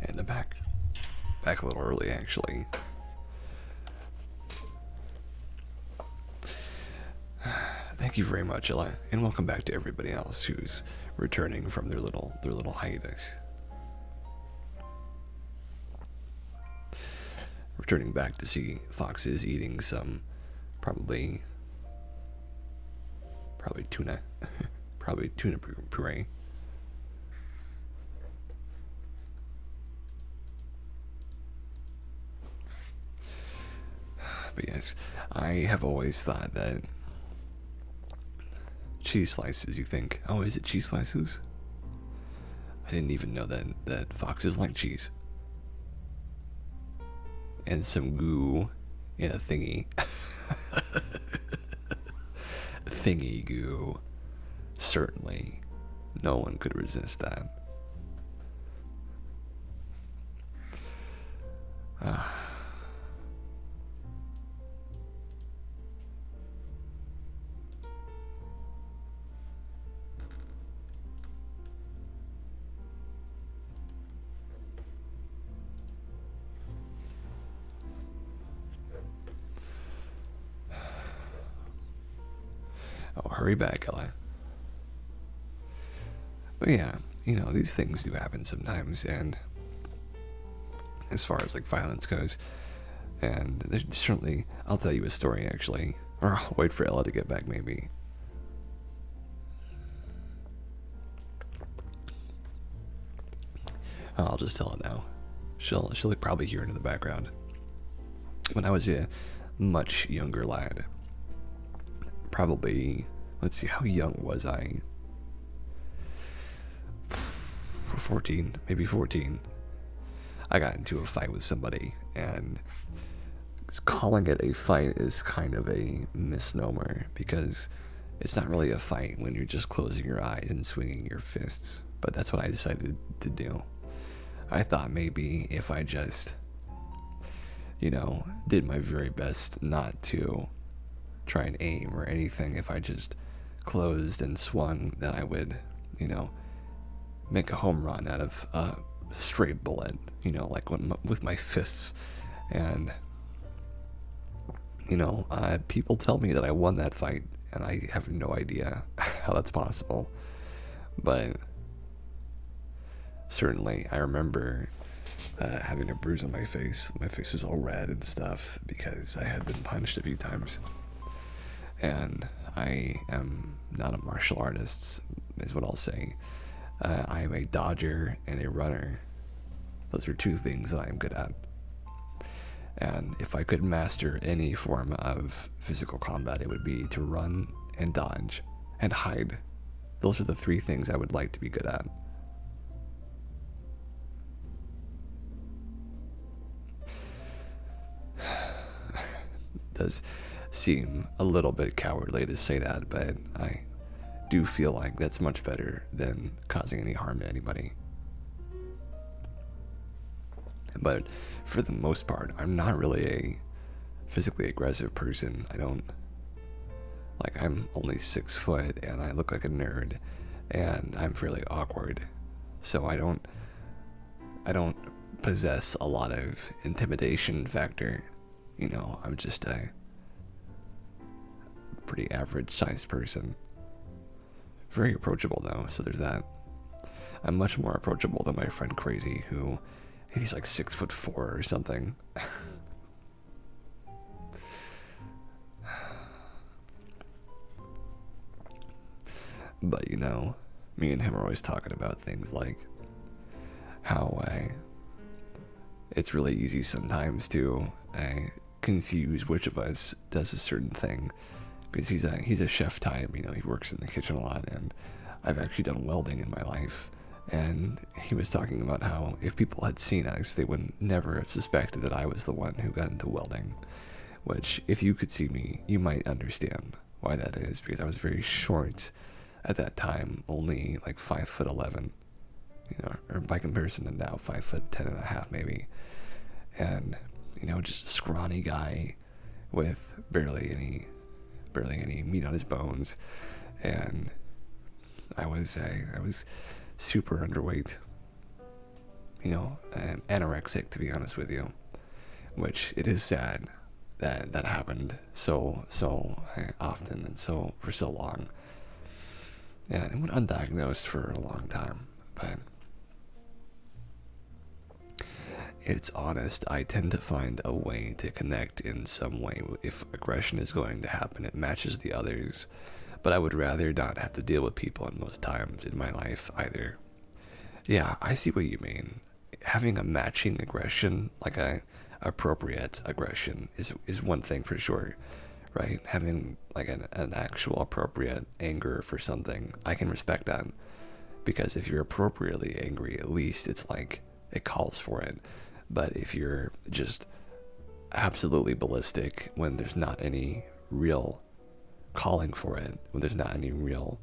And I'm back. Back a little early, actually. Thank you very much, Ella, and welcome back to everybody else who's returning from their little hiatus. Returning back to see foxes eating some probably tuna, probably tuna puree. But yes, I have always thought that cheese slices, you think, oh, is it cheese slices? I didn't even know that foxes like cheese. And some goo in a thingy. Thingy goo. Certainly, no one could resist that. Oh, hurry back, Ella. But yeah, these things do happen sometimes, and as far as like violence goes, and there's certainly, I'll tell you a story actually, or I'll wait for Ella to get back maybe. I'll just tell it now. She'll probably hear it in the background. When I was a much younger lad, probably, let's see, how young was I? 14, maybe 14. I got into a fight with somebody, and calling it a fight is kind of a misnomer because it's not really a fight when you're just closing your eyes and swinging your fists. But that's what I decided to do. I thought maybe if I just, did my very best not to try and aim or anything, if I just closed and swung, then I would, make a home run out of a straight bullet, like with my fists. And, people tell me that I won that fight, and I have no idea how that's possible. But certainly, I remember having a bruise on my face. My face is all red and stuff because I had been punched a few times. And I am not a martial artist, is what I'll say. I am a dodger and a runner. Those are two things that I am good at. And if I could master any form of physical combat, it would be to run and dodge and hide. Those are the three things I would like to be good at. Does seem a little bit cowardly to say that, but I do feel like that's much better than causing any harm to anybody. But for the most part, I'm not really a physically aggressive person. I'm only 6 foot and I look like a nerd and I'm fairly awkward. So I don't possess a lot of intimidation factor. I'm just a pretty average sized person. Very approachable though, so there's that. I'm much more approachable than my friend Crazy, who he's like 6'4" or something. But me and him are always talking about things like how it's really easy sometimes to confuse which of us does a certain thing, because he's a chef type. He works in the kitchen a lot, and I've actually done welding in my life. And he was talking about how if people had seen us, they would never have suspected that I was the one who got into welding. Which, if you could see me, you might understand why that is, because I was very short at that time, only like 5'11", or by comparison to now, 5'10.5" maybe. And, just a scrawny guy with barely any meat on his bones. And I was super underweight, anorexic, to be honest with you, which it is sad that happened so often and for so long. Yeah, it went undiagnosed for a long time, but it's honest. I tend to find a way to connect in some way. If aggression is going to happen, it matches the others. But I would rather not have to deal with people in most times in my life either. Yeah, I see what you mean. Having a matching aggression, like a appropriate aggression, is one thing for sure, right? Having like an actual appropriate anger for something, I can respect that. Because if you're appropriately angry, at least it's like it calls for it. But if you're just absolutely ballistic when there's not any real calling for it, when there's not any real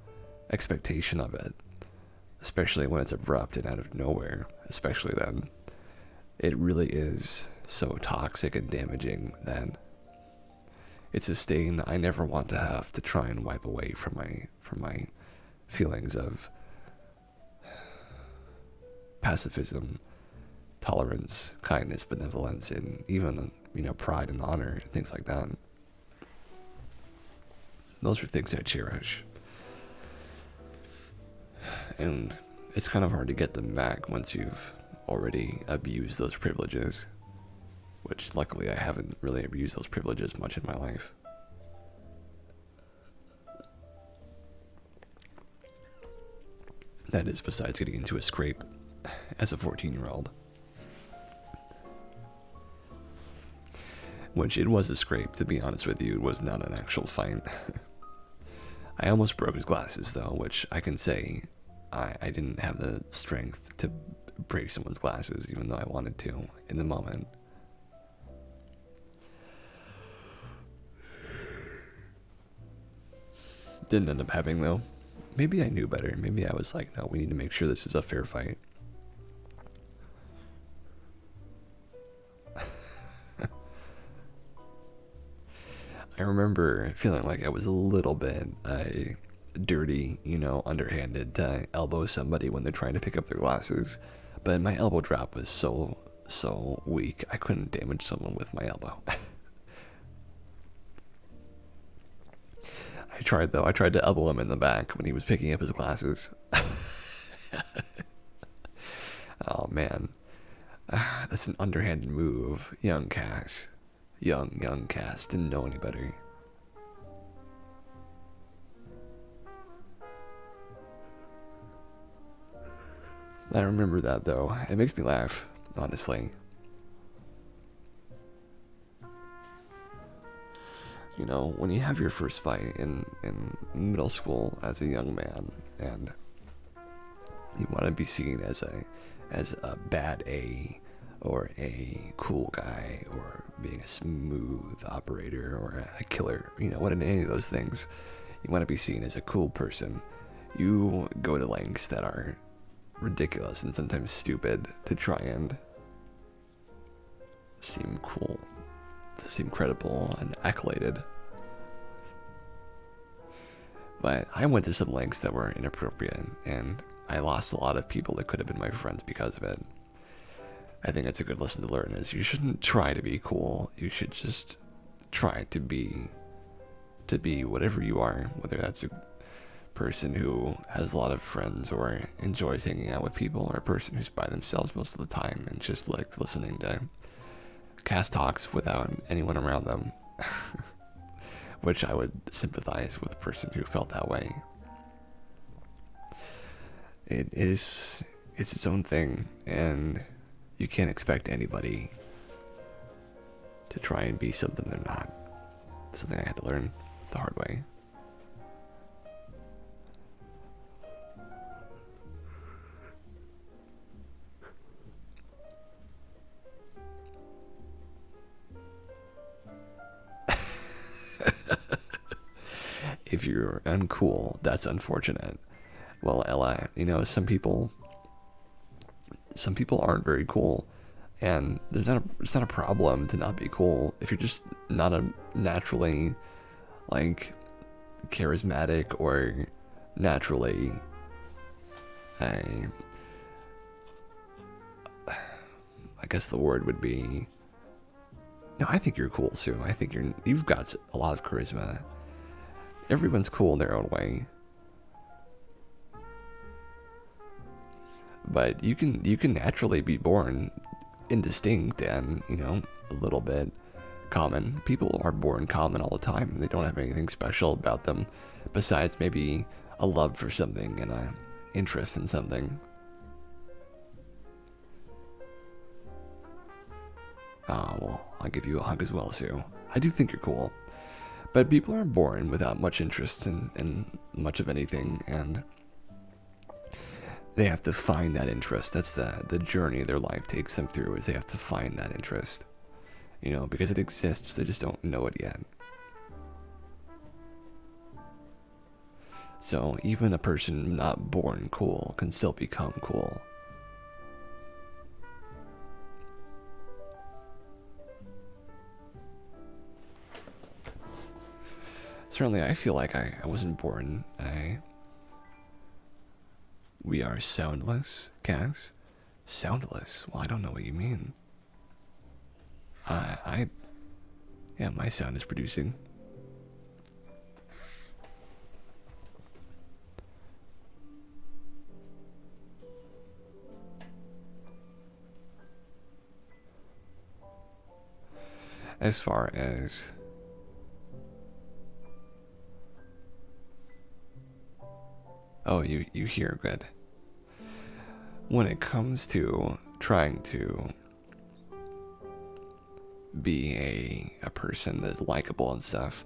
expectation of it, especially when it's abrupt and out of nowhere, especially then, it really is so toxic and damaging that it's a stain I never want to have to try and wipe away from my feelings of pacifism, tolerance, kindness, benevolence, and even pride and honor, things like that. Those are things I cherish. And it's kind of hard to get them back once you've already abused those privileges, which luckily I haven't really abused those privileges much in my life. That is, besides getting into a scrape as a 14-year-old. Which it was a scrape, to be honest with you. It was not an actual fight. I almost broke his glasses, though, which I can say I didn't have the strength to break someone's glasses, even though I wanted to in the moment. Didn't end up having, though. Maybe I knew better. Maybe I was like, no, we need to make sure this is a fair fight. I remember feeling like I was a little bit dirty, underhanded to elbow somebody when they're trying to pick up their glasses. But my elbow drop was so weak, I couldn't damage someone with my elbow. I tried, though. I tried to elbow him in the back when he was picking up his glasses. Oh, man. That's an underhanded move. Young Cass. Young Cass. Didn't know any better. I remember that, though. It makes me laugh, honestly. When you have your first fight in middle school as a young man, and you want to be seen as a bad A, or a cool guy, or being a smooth operator, or a killer, what in any of those things, you want to be seen as a cool person. You go to lengths that are ridiculous and sometimes stupid to try and seem cool, to seem credible and accoladed. But I went to some lengths that were inappropriate, and I lost a lot of people that could have been my friends because of it. I think it's a good lesson to learn, is you shouldn't try to be cool. You should just try to be whatever you are, whether that's a person who has a lot of friends or enjoys hanging out with people, or a person who's by themselves most of the time and just like listening to cast talks without anyone around them. Which I would sympathize with a person who felt that way. It's its own thing, and you can't expect anybody to try and be something they're not. Something I had to learn the hard way. If you're uncool, that's unfortunate. Well, Ella, some people aren't very cool, and it's not a problem to not be cool if you're just not a naturally charismatic or naturally I guess the word would be, no, I think you're cool, Sue. I think you've got a lot of charisma. Everyone's cool in their own way. But you can naturally be born indistinct and, a little bit common. People are born common all the time. They don't have anything special about them besides maybe a love for something and an interest in something. Well, I'll give you a hug as well, Sue. I do think you're cool. But people are born without much interest in much of anything, and they have to find that interest. That's the journey their life takes them through, is they have to find that interest. Because it exists, they just don't know it yet. So even a person not born cool can still become cool. Certainly, I feel like I wasn't born. We are soundless, Cass? Soundless? Well, I don't know what you mean. Yeah, my sound is producing. As far as oh, you hear good. When it comes to trying to be a person that's likable and stuff,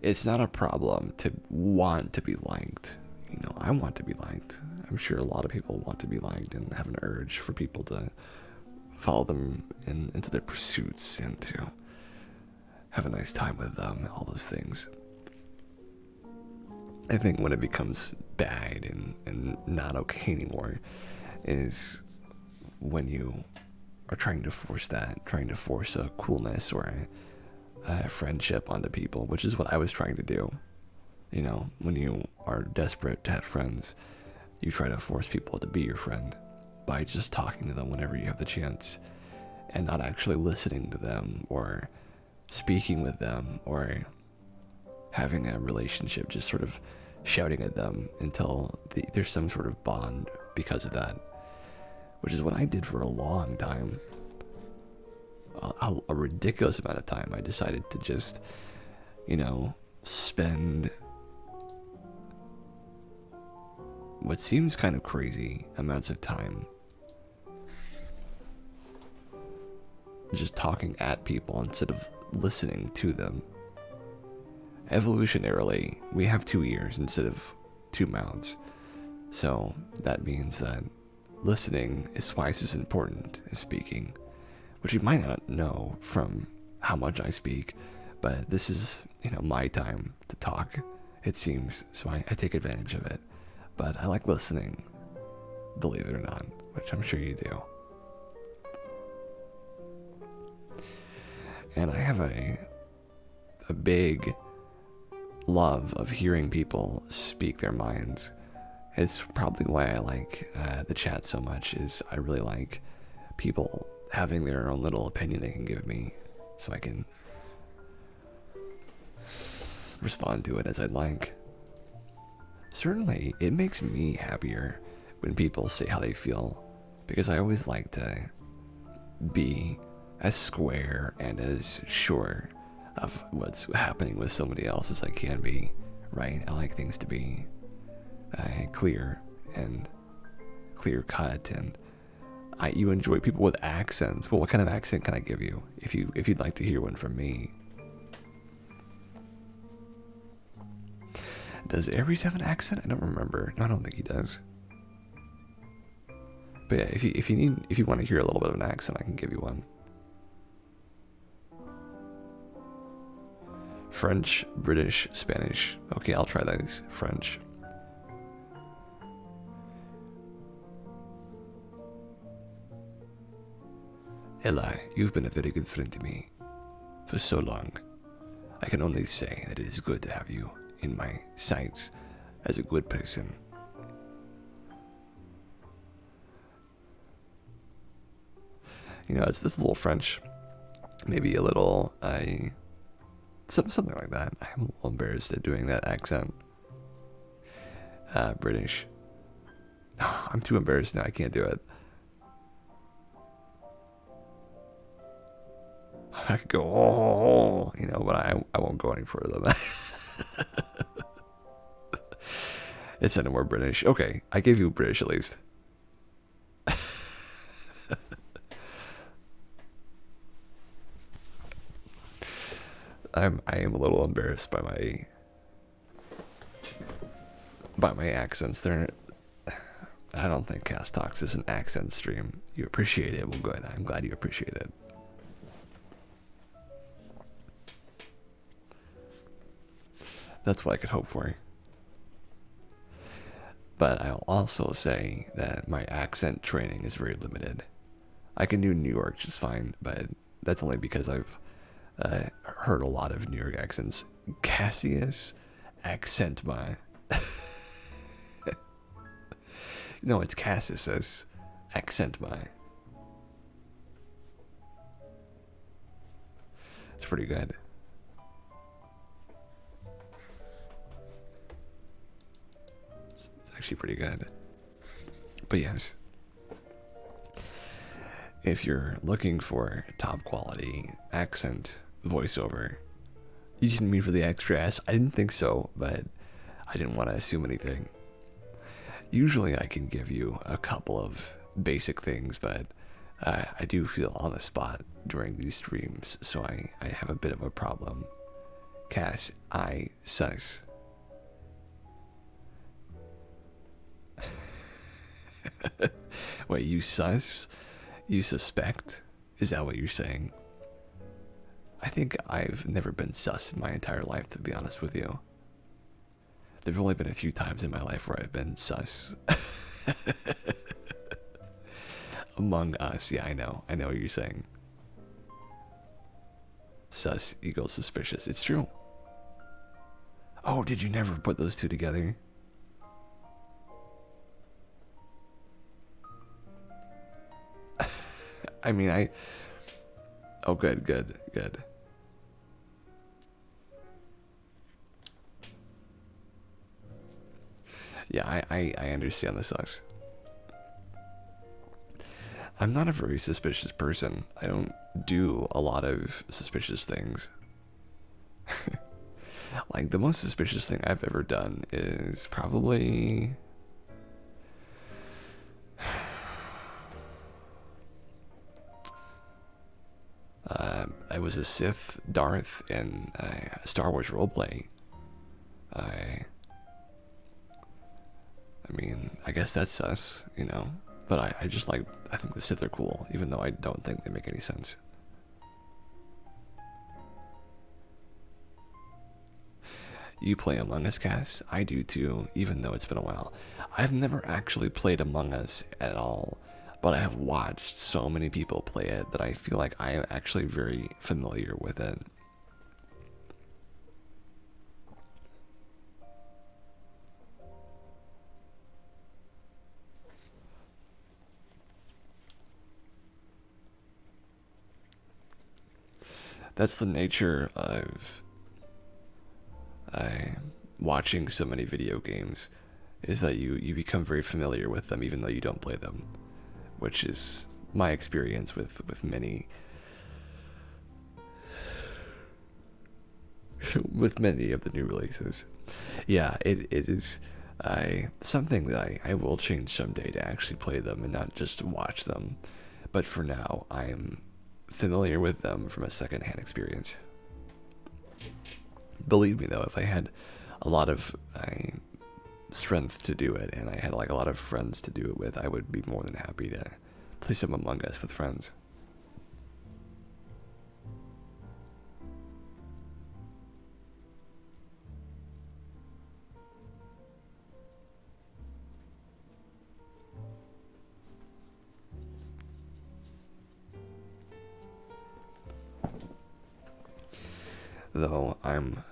it's not a problem to want to be liked. I want to be liked. I'm sure a lot of people want to be liked and have an urge for people to follow them into their pursuits and to have a nice time with them, all those things. I think when it becomes bad and not okay anymore is when you are trying to force a coolness or a friendship onto people, which is what I was trying to do. When you are desperate to have friends, you try to force people to be your friend by just talking to them whenever you have the chance and not actually listening to them or speaking with them or having a relationship, just sort of shouting at them until there's some sort of bond because of that, which is what I did for a long time. A ridiculous amount of time. I decided to just, spend what seems kind of crazy amounts of time just talking at people instead of listening to them. Evolutionarily, we have 2 ears instead of 2 mouths. So that means that listening is twice as important as speaking, which you might not know from how much I speak, but this is, my time to talk, it seems, so I take advantage of it. But I like listening, believe it or not, which I'm sure you do. And I have a big love of hearing people speak their minds. It's probably why I like the chat so much, is I really like people having their own little opinion they can give me, so I can respond to it as I'd like. Certainly, it makes me happier when people say how they feel, because I always like to be as square and as sure of what's happening with somebody else as I can be, right? I like things to be clear and clear cut, and you enjoy people with accents. Well, what kind of accent can I give you if you'd like to hear one from me? Does Aries have an accent? I don't remember. No, I don't think he does. But yeah, if you want to hear a little bit of an accent, I can give you one. French, British, Spanish. Okay, I'll try those. French. Eli, you've been a very good friend to me for so long. I can only say that it is good to have you in my sights as a good person. It's this little French, maybe a little, something like that. I'm a little embarrassed at doing that accent. British. I'm too embarrassed now, I can't do it. I could go, but I won't go any further than that. It's no more British. Okay, I gave you British at least. I am a little embarrassed by my accents. I don't think Cast Talks is an accent stream. You appreciate it. Well, good. I'm glad you appreciate it. That's what I could hope for. But I'll also say that my accent training is very limited. I can do New York just fine, but that's only because I've heard a lot of New York accents. Cassius Accentma. No, it's Cassius Accentma. It's pretty good. It's actually pretty good. But yes, if you're looking for top quality accent voiceover, you didn't mean for the extra S. I didn't think so, but I didn't want to assume anything. Usually I can give you a couple of basic things, but I do feel on the spot during these streams, so I have a bit of a problem. Cass, I sus. Wait, you sus? You suspect? Is that what you're saying? I think I've never been sus in my entire life, to be honest with you. There've only been a few times in my life where I've been sus. Among Us, yeah, I know. I know what you're saying. Sus equals suspicious. It's true. Oh, did you never put those two together? I mean, Oh, good, good, good. Yeah, I understand the sus. I'm not a very suspicious person. I don't do a lot of suspicious things. Like, the most suspicious thing I've ever done is probably... I was a Sith Darth in Star Wars roleplay. I mean, I guess that's sus, you know? But I just like, I think the Sith are cool, even though I don't think they make any sense. You play Among Us, Cass? I do too, even though it's been a while. I've never actually played Among Us at all, but I have watched so many people play it that I feel like I am actually very familiar with it. That's the nature of watching so many video games, is that you become very familiar with them even though you don't play them, which is my experience with many with many of the new releases. Yeah, it is something that I will change someday, to actually play them and not just watch them. But for now, I am familiar with them from a secondhand experience. Believe me, though, if I had a lot of strength to do it, and I had like a lot of friends to do it with, I would be more than happy to play some Among Us with friends. Though I'm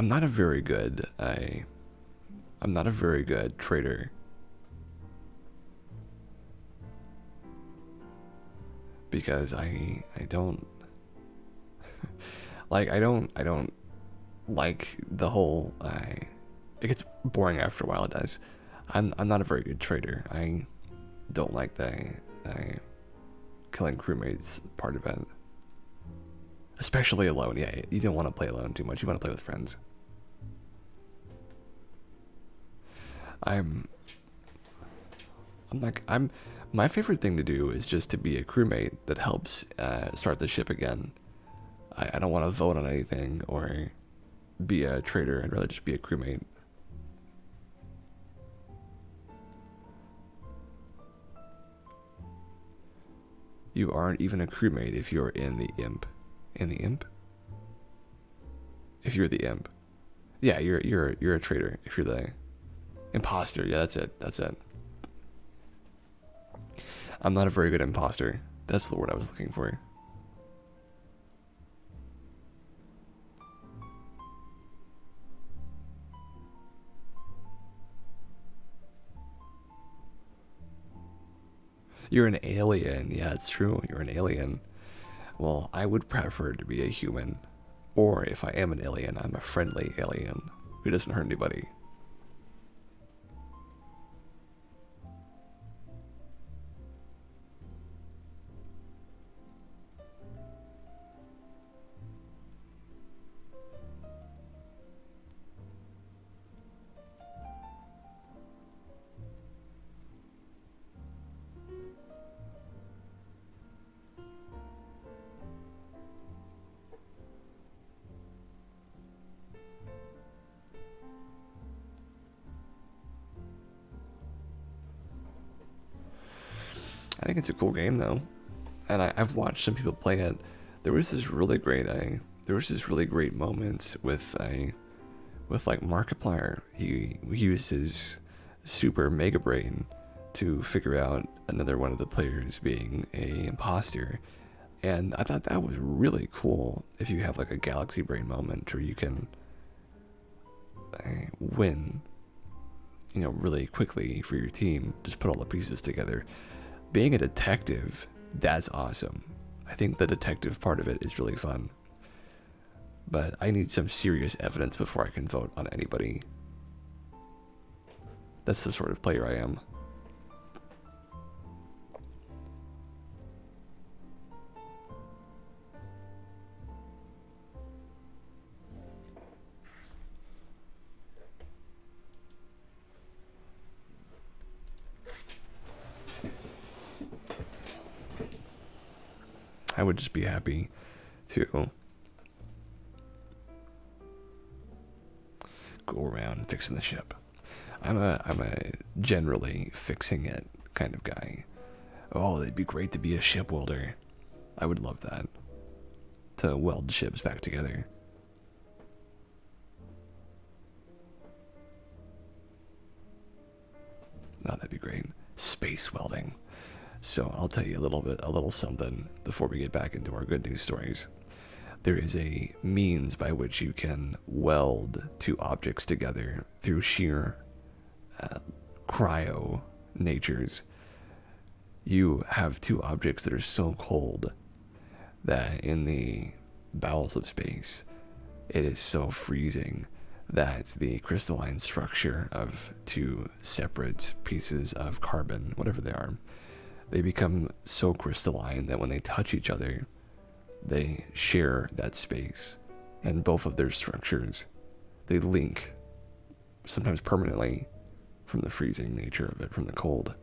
not a very good I'm not a very good trader, because I don't like I don't like the whole it gets boring after a while. It does. I'm not a very good trader. I don't like the killing crewmates part of it, especially alone. Yeah, you don't want to play alone too much. You want to play with friends. I'm I'm like I'm My favorite thing to do is just to be a crewmate that helps start the ship again. I don't want to vote on anything or be a trader. I'd rather just be a crewmate. You aren't even a crewmate if you're in the imp. In the imp? If you're the imp. Yeah, you're a traitor if you're the imposter. Yeah, that's it. That's it. I'm not a very good imposter. That's the word I was looking for. You're an alien. Yeah, it's true. You're an alien. Well, I would prefer to be a human. Or if I am an alien, I'm a friendly alien who doesn't hurt anybody. think it's a cool game though, and I've watched some people play it. There was this really great moment with like Markiplier. He used his super mega brain to figure out another one of the players being a imposter, and I thought that was really cool. If you have like a galaxy brain moment, or you can win, really quickly for your team, just put all the pieces together. Being a detective, that's awesome. I think the detective part of it is really fun. But I need some serious evidence before I can vote on anybody. That's the sort of player I am. I would just be happy to go around fixing the ship. I'm a generally fixing it kind of guy. Oh, it'd be great to be a ship welder. I would love that. To weld ships back together. Oh, that'd be great. Space welding. So I'll tell you a little something before we get back into our good news stories. There is a means by which you can weld two objects together through sheer cryo natures. You have two objects that are so cold that in the bowels of space, it is so freezing that the crystalline structure of two separate pieces of carbon, whatever they are, they become so crystalline that when they touch each other, they share that space, and both of their structures, they link, sometimes permanently, from the freezing nature of it, from the cold.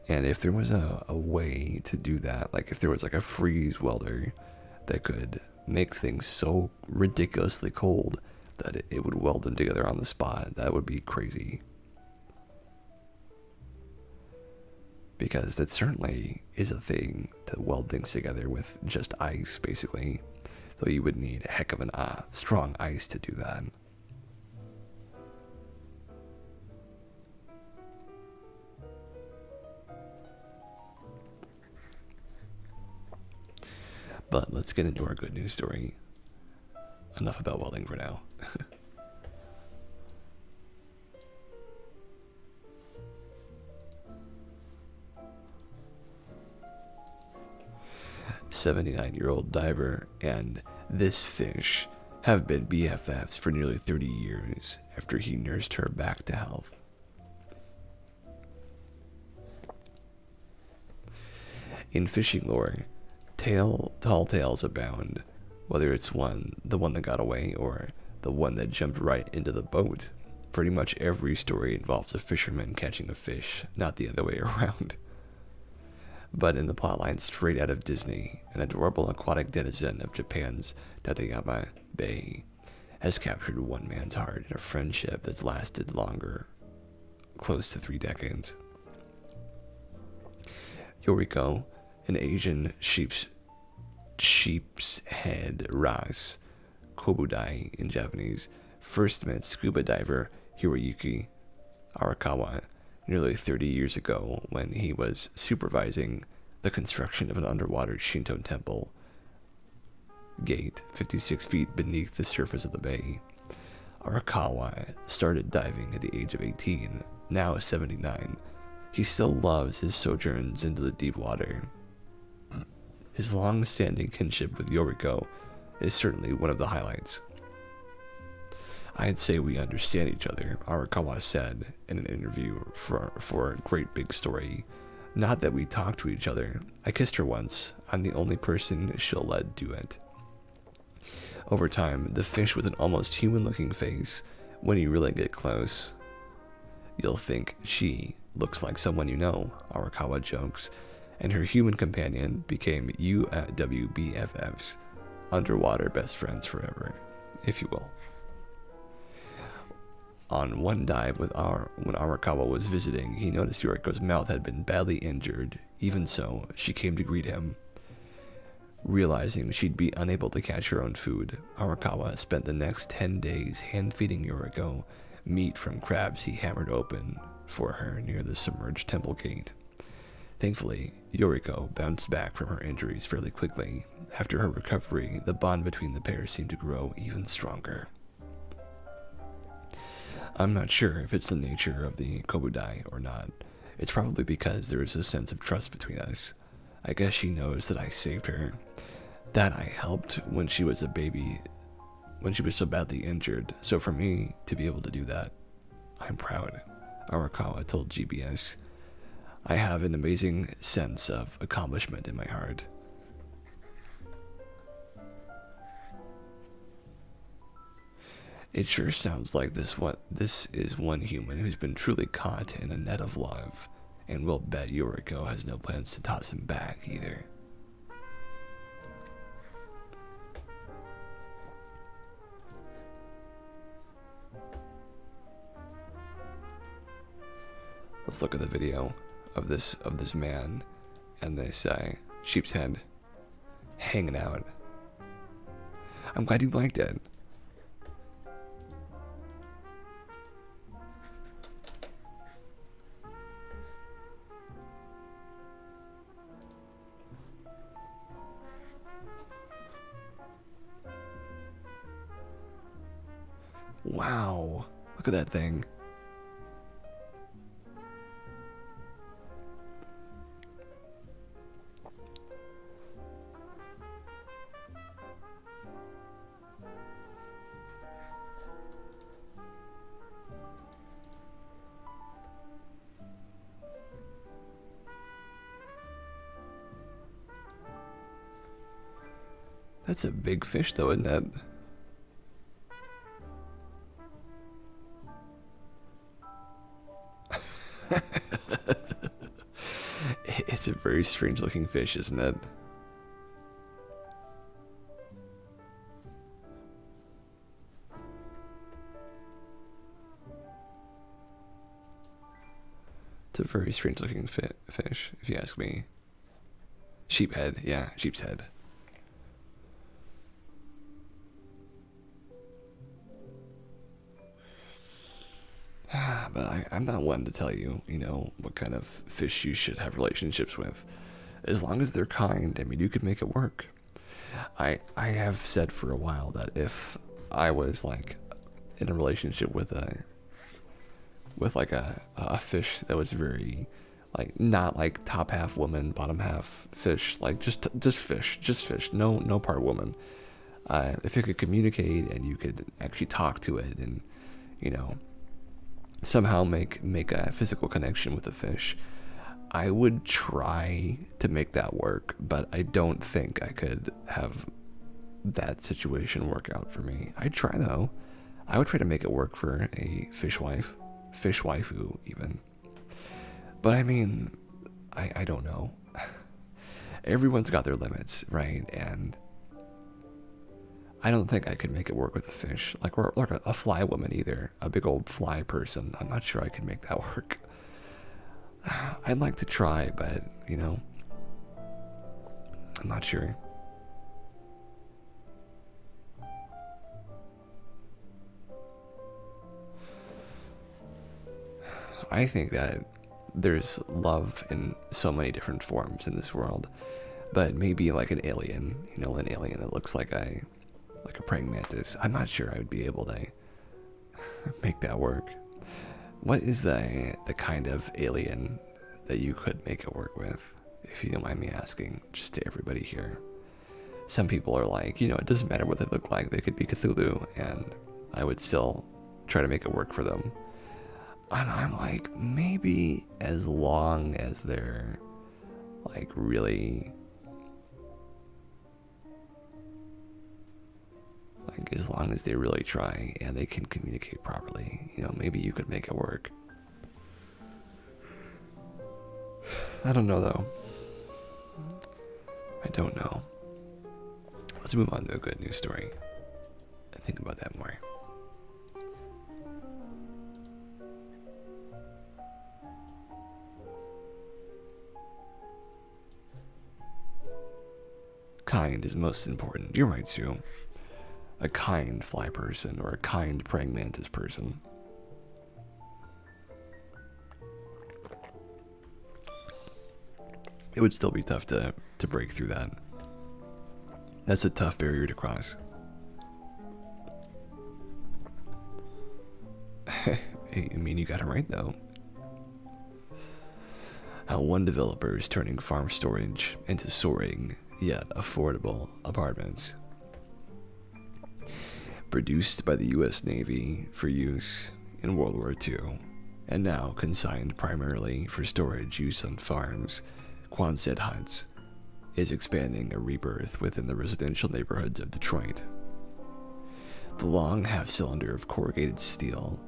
And if there was a way to do that, like if there was like a freeze welder that could make things so ridiculously cold that it would weld them together on the spot, that would be crazy. Because that certainly is a thing, to weld things together with just ice, basically. Though you would need a heck of an strong ice to do that. But let's get into our good news story. Enough about welding for now. 79-year-old diver and this fish have been BFFs for nearly 30 years after he nursed her back to health. In fishing lore, tall tales abound, whether it's the one that got away or the one that jumped right into the boat. Pretty much every story involves a fisherman catching a fish, not the other way around. But in the plotline straight out of Disney, an adorable aquatic denizen of Japan's Tateyama Bay has captured one man's heart in a friendship that's lasted longer, close to 3 decades. Yoriko, an Asian sheep's head wrasse, kobudai in Japanese, first met scuba diver Hiroyuki Arakawa nearly 30 years ago when he was supervising the construction of an underwater Shinto temple gate 56 feet beneath the surface of the bay. Arakawa started diving at the age of 18, now 79. He still loves his sojourns into the deep water. His long-standing kinship with Yoriko is certainly one of the highlights. "I'd say we understand each other," Arakawa said in an interview for a Great Big Story. "Not that we talk to each other. I kissed her once. I'm the only person she'll let do it." Over time, the fish with an almost human-looking face, when you really get close, you'll think she looks like someone you know, Arakawa jokes, and her human companion became UWBFFs, underwater best friends forever, if you will. On one dive when Arakawa was visiting, he noticed Yoriko's mouth had been badly injured. Even so, she came to greet him. Realizing she'd be unable to catch her own food, Arakawa spent the next 10 days hand-feeding Yoriko meat from crabs he hammered open for her near the submerged temple gate. Thankfully, Yoriko bounced back from her injuries fairly quickly. After her recovery, the bond between the pair seemed to grow even stronger. I'm not sure if it's the nature of the Kobudai or not. It's probably because there is a sense of trust between us. I guess she knows that I saved her, that I helped when she was a baby, when she was so badly injured. So for me to be able to do that, I'm proud, Arakawa told GBS. I have an amazing sense of accomplishment in my heart. It sure sounds like this is one human who's been truly caught in a net of love, and we'll bet Yoriko has no plans to toss him back either. Let's look at the video of this man and this sheep's head hanging out. I'm glad you liked it. Wow, look at that thing. That's a big fish though, isn't it? It's a very strange looking fish, isn't it? It's a very strange looking fish, if you ask me. Sheephead, yeah, sheep's head. But I'm not one to tell you, what kind of fish you should have relationships with. As long as they're kind, I mean, you could make it work. I have said for a while that if I was like in a relationship with a fish that was very like not like top half woman, bottom half fish, like just fish, no part woman. If it could communicate and you could actually talk to it and somehow make a physical connection with the fish, I would try to make that work, but I don't think I could have that situation work out for me. I'd try though. I would try to make it work for a fish waifu even. But I mean, I don't know. Everyone's got their limits, right? And I don't think I could make it work with a fish, or a fly woman either. A big old fly person. I'm not sure I could make that work. I'd like to try, but, I'm not sure. I think that there's love in so many different forms in this world, but maybe like an alien, an alien that looks like a praying mantis. I'm not sure I would be able to make that work. What is the kind of alien that you could make it work with, if you don't mind me asking, just to everybody here? Some people are like, it doesn't matter what they look like, they could be Cthulhu, and I would still try to make it work for them. And I'm like, maybe as long as they're really as long as they really try and they can communicate properly, maybe you could make it work. I don't know though. I don't know. Let's move on to a good news story and think about that more. Kind is most important. You're right, Sue. A kind fly person or a kind praying mantis person. It would still be tough to break through that. That's a tough barrier to cross. I mean, you got it right, though. How one developer is turning farm storage into soaring, yet affordable apartments. Produced by the US Navy for use in World War II, and now consigned primarily for storage use on farms, Quonset Huts is expanding a rebirth within the residential neighborhoods of Detroit. The long half-cylinder of corrugated steel,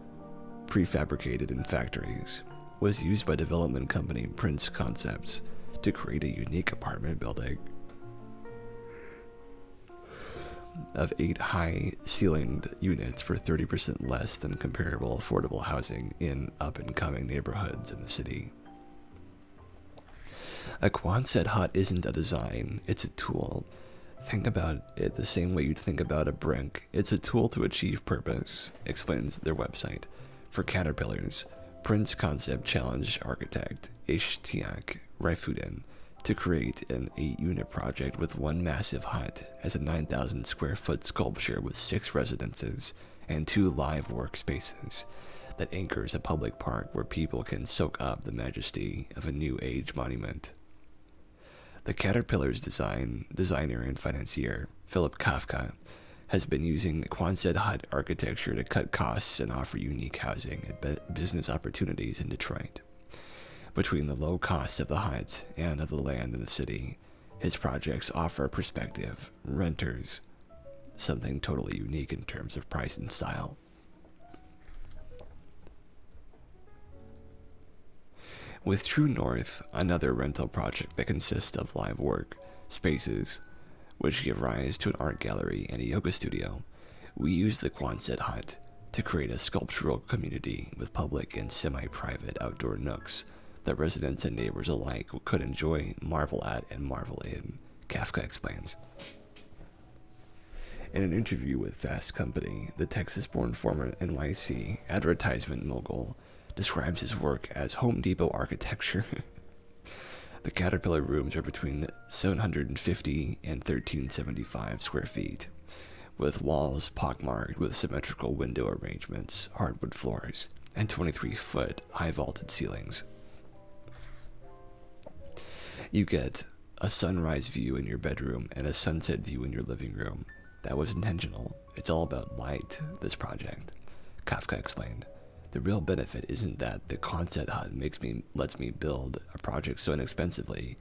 prefabricated in factories, was used by development company Prince Concepts to create a unique apartment building of 8 high-ceilinged units for 30% less than comparable affordable housing in up-and-coming neighborhoods in the city. A Quonset hut isn't a design, it's a tool. Think about it the same way you'd think about a brick. It's a tool to achieve purpose, explains their website. For Caterpillars, Prince Concept challenged architect Ishtiaq Raifuddin to create an 8-unit project with one massive hut as a 9,000 square foot sculpture with 6 residences and 2 live workspaces that anchors a public park where people can soak up the majesty of a new age monument. The Caterpillar's designer and financier, Philip Kafka, has been using Quonset hut architecture to cut costs and offer unique housing and business opportunities in Detroit. Between the low cost of the hut and of the land in the city, his projects offer prospective renters something totally unique in terms of price and style. With True North, another rental project that consists of live work spaces, which give rise to an art gallery and a yoga studio, we use the Quonset hut to create a sculptural community with public and semi-private outdoor nooks that residents and neighbors alike could enjoy, marvel at, and marvel in, Kafka explains. In an interview with Fast Company, the Texas-born former NYC advertisement mogul describes his work as Home Depot architecture. The Caterpillar rooms are between 750 and 1375 square feet, with walls pockmarked with symmetrical window arrangements, hardwood floors, and 23-foot high vaulted ceilings. You get a sunrise view in your bedroom and a sunset view in your living room. That was intentional. It's all about light, this project, Kafka explained. The real benefit isn't that the Quonset hut lets me build a project so inexpensively.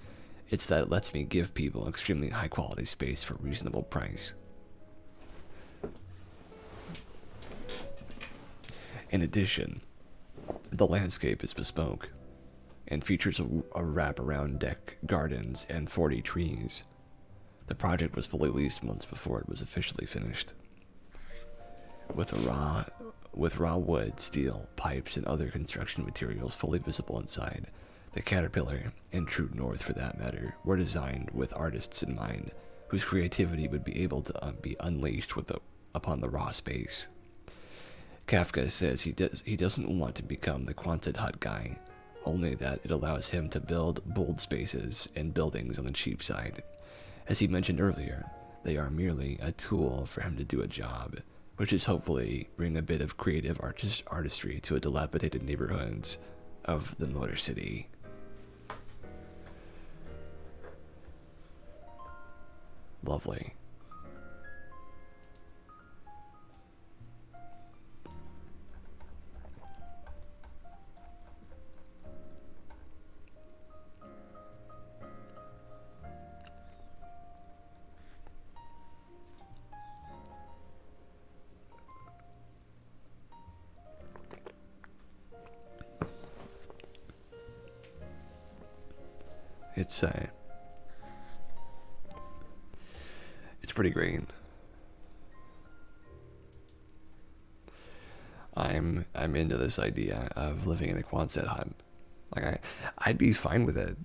It's that it lets me give people extremely high quality space for a reasonable price. In addition, the landscape is bespoke and features a wraparound deck, gardens, and 40 trees. The project was fully leased months before it was officially finished. With raw wood, steel, pipes, and other construction materials fully visible inside, the Caterpillar, and True North for that matter, were designed with artists in mind, whose creativity would be able to be unleashed upon the raw space. Kafka says he doesn't want to become the Quonset hut guy, only that it allows him to build bold spaces and buildings on the cheap side. As he mentioned earlier, they are merely a tool for him to do a job, which is hopefully bring a bit of creative artistry to a dilapidated neighborhoods of the Motor City. Lovely. It's pretty great. I'm into this idea of living in a Quonset hut. Like I'd be fine with it.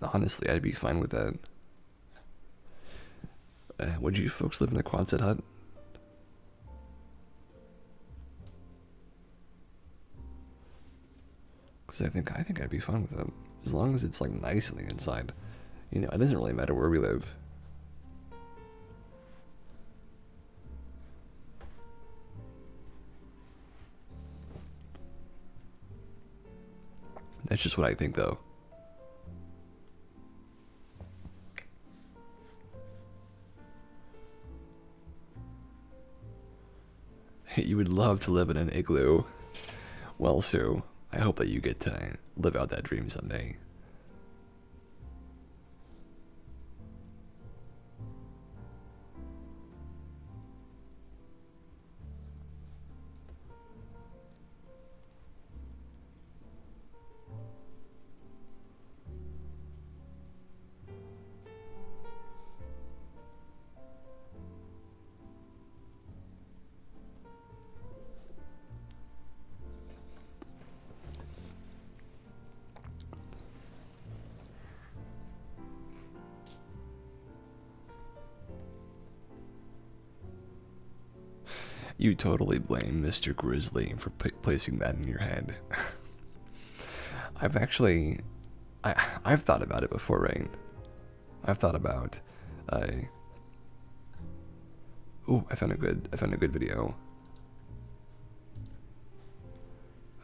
Honestly, I'd be fine with it. Would you folks live in a Quonset hut? Because I think I'd be fine with it. As long as it's like nice on the inside. You know, it doesn't really matter where we live. That's just what I think though. You would love to live in an igloo. Well, Sue, I hope that you get to live out that dream someday. You totally blame Mr. Grizzly for placing that in your head. I've actually, I've thought about it before, Rain. I've thought about, ooh, I found a good video.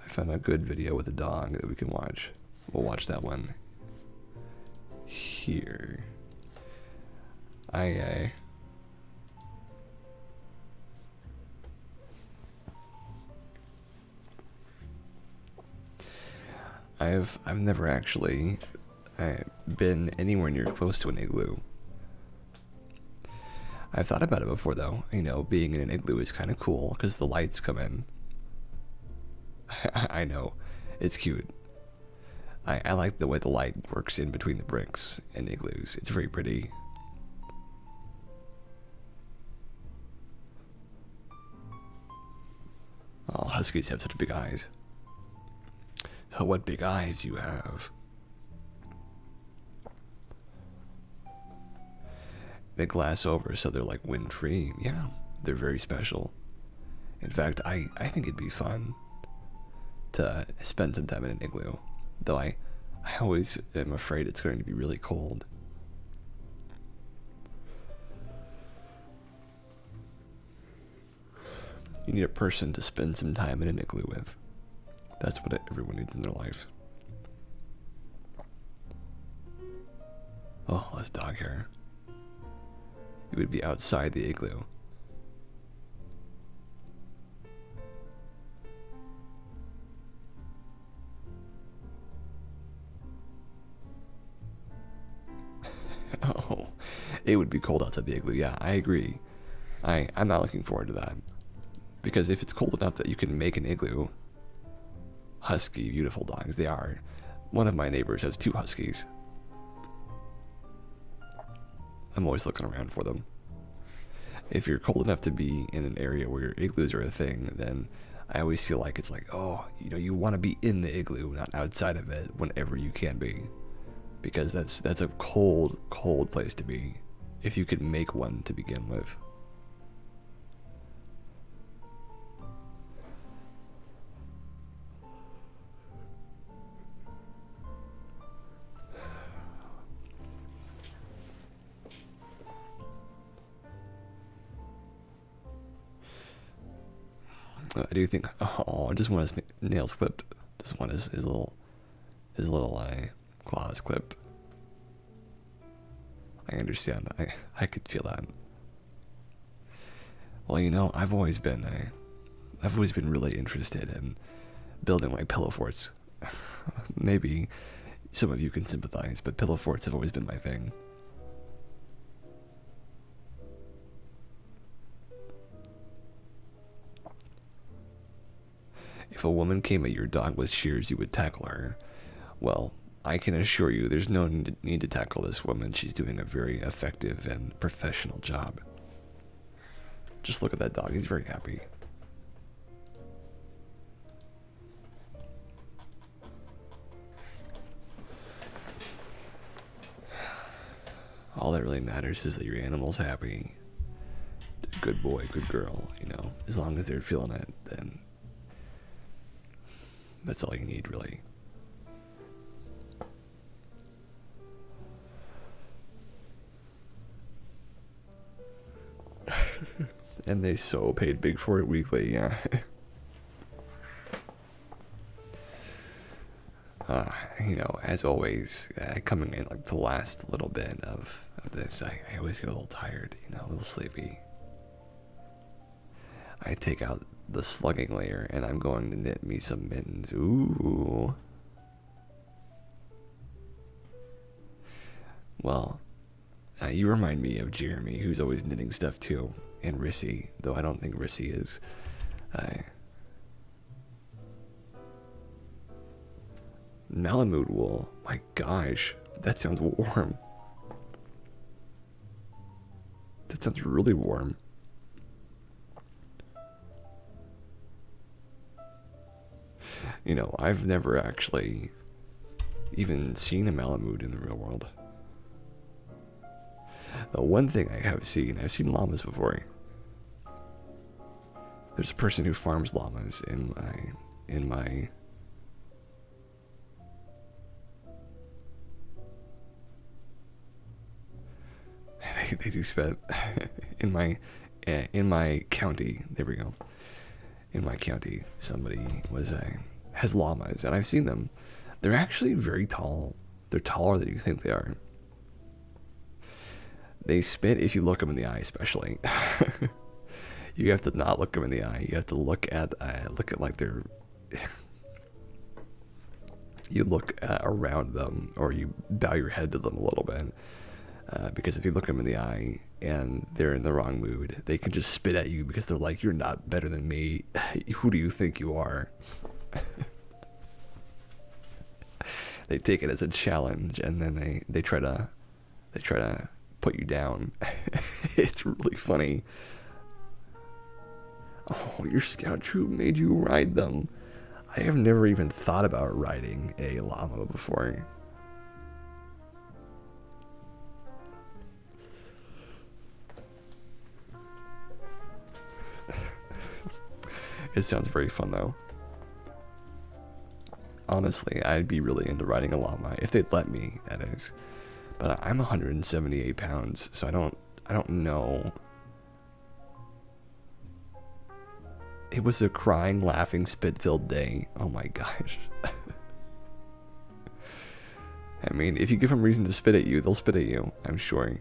I found a good video with a dog that we can watch. We'll watch that one here. I've never actually been anywhere near close to an igloo. I've thought about it before though. You know, being in an igloo is kind of cool because the lights come in. I know, it's cute. I like the way the light works in between the bricks and igloos. It's very pretty. Oh, huskies have such big eyes. Oh, what big eyes you have. They glass over so they're like wind free. Yeah, they're very special. In fact, I think it'd be fun to spend some time in an igloo. Though I always am afraid it's going to be really cold. You need a person to spend some time in an igloo with. That's what everyone needs in their life. Oh, less dog hair. You would be outside the igloo. Oh, it would be cold outside the igloo. Yeah, I agree. I'm not looking forward to that. Because if it's cold enough that you can make an igloo, husky, beautiful dogs, they are. One of my neighbors has 2 huskies. I'm always looking around for them. If you're cold enough to be in an area where your igloos are a thing, then I always feel like it's like, oh, you know, you want to be in the igloo, not outside of it whenever you can be. Because that's a cold, cold place to be, if you could make one to begin with. I do think. Oh, I just want his nails clipped. Just want his little claws clipped. I understand. I could feel that. Well, you know, I've always been really interested in building like pillow forts. Maybe some of you can sympathize, but pillow forts have always been my thing. If a woman came at your dog with shears, you would tackle her. Well, I can assure you there's no need to tackle this woman. She's doing a very effective and professional job. Just look at that dog. He's very happy. All that really matters is that your animal's happy. Good boy, good girl, you know. As long as they're feeling it, then that's all you need, really. And they so paid big for it weekly, yeah. You know, as always, coming in like the last little bit of this, I always get a little tired, you know, a little sleepy. I take out the slugging layer and I'm going to knit me some mittens. Ooh. Well, you remind me of Jeremy, who's always knitting stuff too, and Rissy, though I don't think Rissy is. Malamute wool. My gosh, that sounds warm. That sounds really warm. You know, I've never actually even seen a Malamute in the real world. The one thing I have seen, I've seen llamas before. There's a person who farms llamas in my they do spend in my county. There we go. In my county, somebody has llamas, and I've seen them. They're actually very tall. They're taller than you think they are. They spit if you look them in the eye, especially. You have to not look them in the eye. You have to look at like their. You look around them, or you bow your head to them a little bit. Because if you look them in the eye and they're in the wrong mood, they can just spit at you because they're like, "You're not better than me. Who do you think you are?" They take it as a challenge, and then they try to put you down. It's really funny. Oh, your scout troop made you ride them. I have never even thought about riding a llama before. It sounds very fun though. Honestly, I'd be really into riding a llama if they'd let me, that is. But I'm 178 pounds, so I don't know. It was a crying, laughing, spit-filled day. Oh my gosh. I mean, if you give them reason to spit at you, they'll spit at you, I'm sure.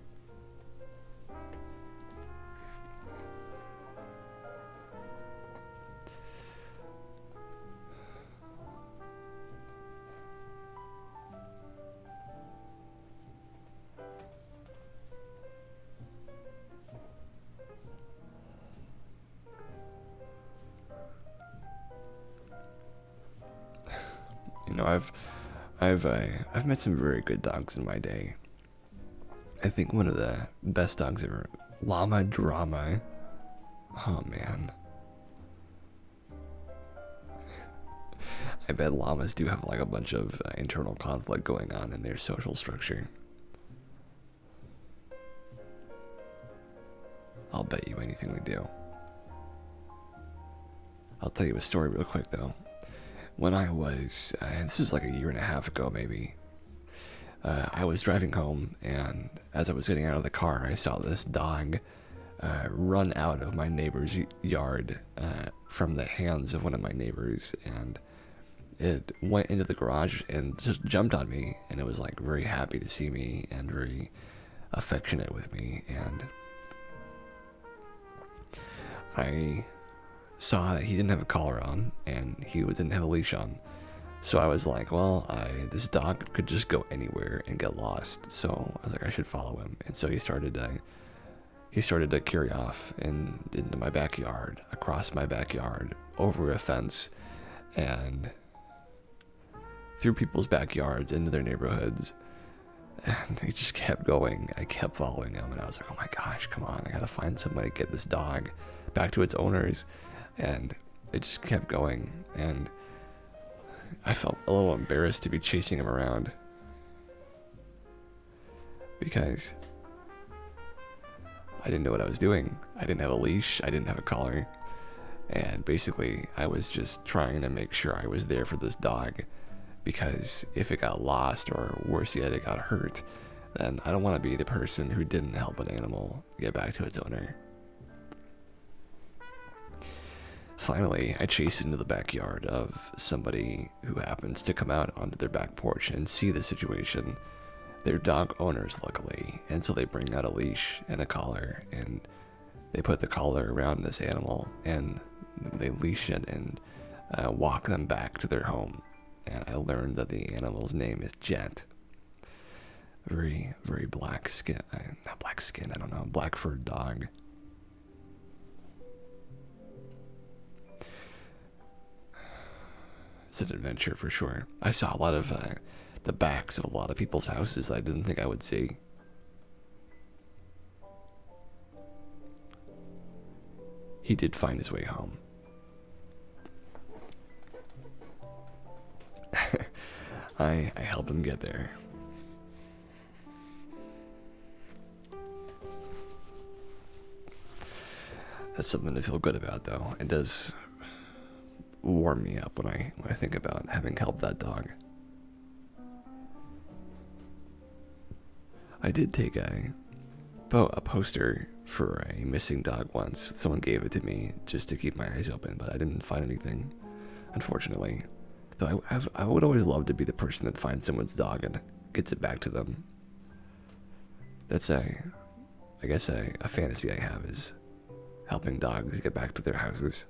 You know, I've met some very good dogs in my day. I think one of the best dogs ever, Llama Drama. Oh man. I bet llamas do have like a bunch of internal conflict going on in their social structure. I'll bet you anything they do. I'll tell you a story real quick though. When I was, this was like a year and a half ago maybe, I was driving home, and as I was getting out of the car, I saw this dog run out of my neighbor's yard from the hands of one of my neighbors, and it went into the garage and just jumped on me, and it was like very happy to see me and very affectionate with me, and I saw that he didn't have a collar on and he didn't have a leash on. So I was like, well, this dog could just go anywhere and get lost. So I was like, I should follow him. And so he started to carry off into my backyard, across my backyard, over a fence, and through people's backyards, into their neighborhoods. And they just kept going. I kept following him, and I was like, oh my gosh, come on, I gotta find some way to get this dog back to its owners. And it just kept going, and I felt a little embarrassed to be chasing him around, because I didn't know what I was doing. I didn't have a leash, I didn't have a collar. And basically, I was just trying to make sure I was there for this dog, because if it got lost, or worse yet, it got hurt, then I don't want to be the person who didn't help an animal get back to its owner. Finally, I chased into the backyard of somebody who happens to come out onto their back porch and see the situation. They're dog owners, luckily, and so they bring out a leash and a collar, and they put the collar around this animal, and they leash it and walk them back to their home. And I learned that the animal's name is Jet. Very, very black skin, not black skin, I don't know, black furred dog. It's an adventure for sure. I saw a lot of the backs of a lot of people's houses that I didn't think I would see. He did find his way home. I helped him get there. That's something to feel good about, though. It does warm me up when I think about having helped that dog. I did take a poster for a missing dog once. Someone gave it to me just to keep my eyes open, but I didn't find anything, unfortunately. Though I would always love to be the person that finds someone's dog and gets it back to them. That's I guess a fantasy I have, is helping dogs get back to their houses.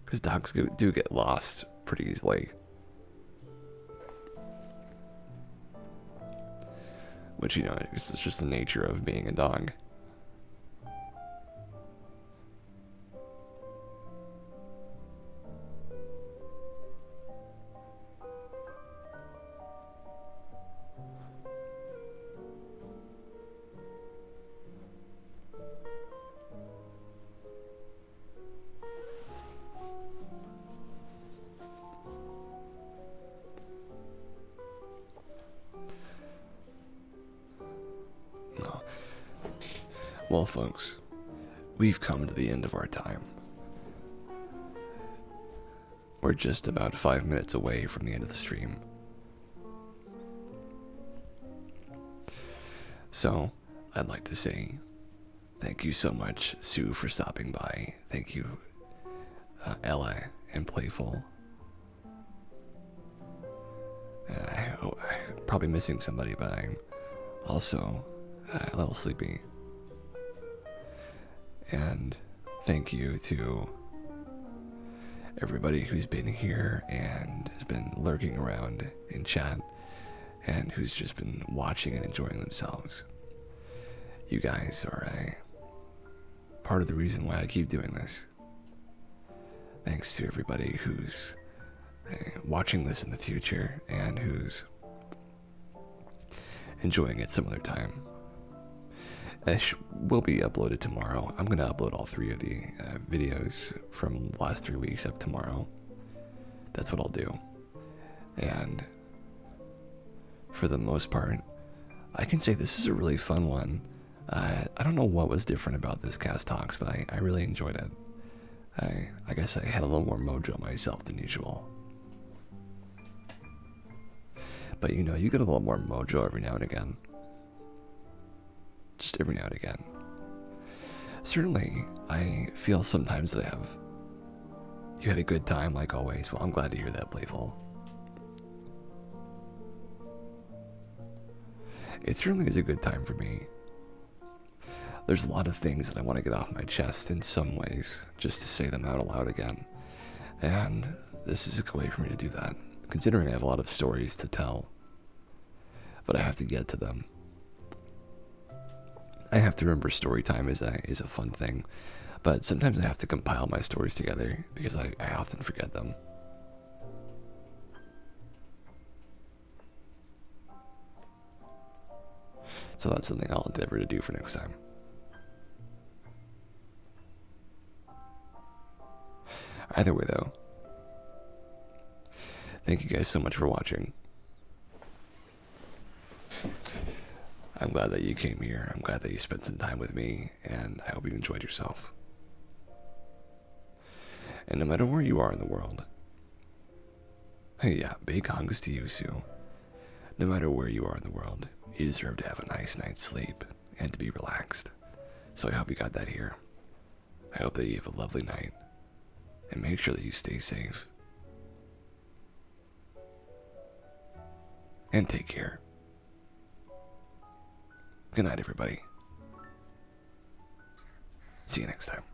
Because dogs do get lost pretty easily. Which, you know, it's just the nature of being a dog. Well, folks, we've come to the end of our time. We're just about 5 minutes away from the end of the stream. So, I'd like to say thank you so much, Sue, for stopping by. Thank you, Ella and Playful. I'm probably missing somebody, but I'm also a little sleepy. And thank you to everybody who's been here and has been lurking around in chat and who's just been watching and enjoying themselves. You guys are a part of the reason why I keep doing this. Thanks to everybody who's watching this in the future and who's enjoying it some other time. It will be uploaded tomorrow. I'm going to upload all 3 of the videos from the last 3 weeks up tomorrow. That's what I'll do. And for the most part, I can say this is a really fun one. I don't know what was different about this Cast Talks, but I really enjoyed it. I guess I had a little more mojo myself than usual. But you know, you get a little more mojo every now and again. Just every now and again. Certainly, I feel sometimes that you had a good time like always. Well, I'm glad to hear that, Playful. It certainly is a good time for me. There's a lot of things that I want to get off my chest in some ways, just to say them out loud again. And this is a good way for me to do that, considering I have a lot of stories to tell. But I have to get to them. I have to remember story time is a fun thing, but sometimes I have to compile my stories together because I often forget them. So that's something I'll endeavor to do for next time. Either way though, thank you guys so much for watching. I'm glad that you came here. I'm glad that you spent some time with me, and I hope you enjoyed yourself. And no matter where you are in the world, hey, yeah, big hugs to you, Sue. No matter where you are in the world, you deserve to have a nice night's sleep and to be relaxed. So I hope you got that here. I hope that you have a lovely night, and make sure that you stay safe. And take care. Good night, everybody. See you next time.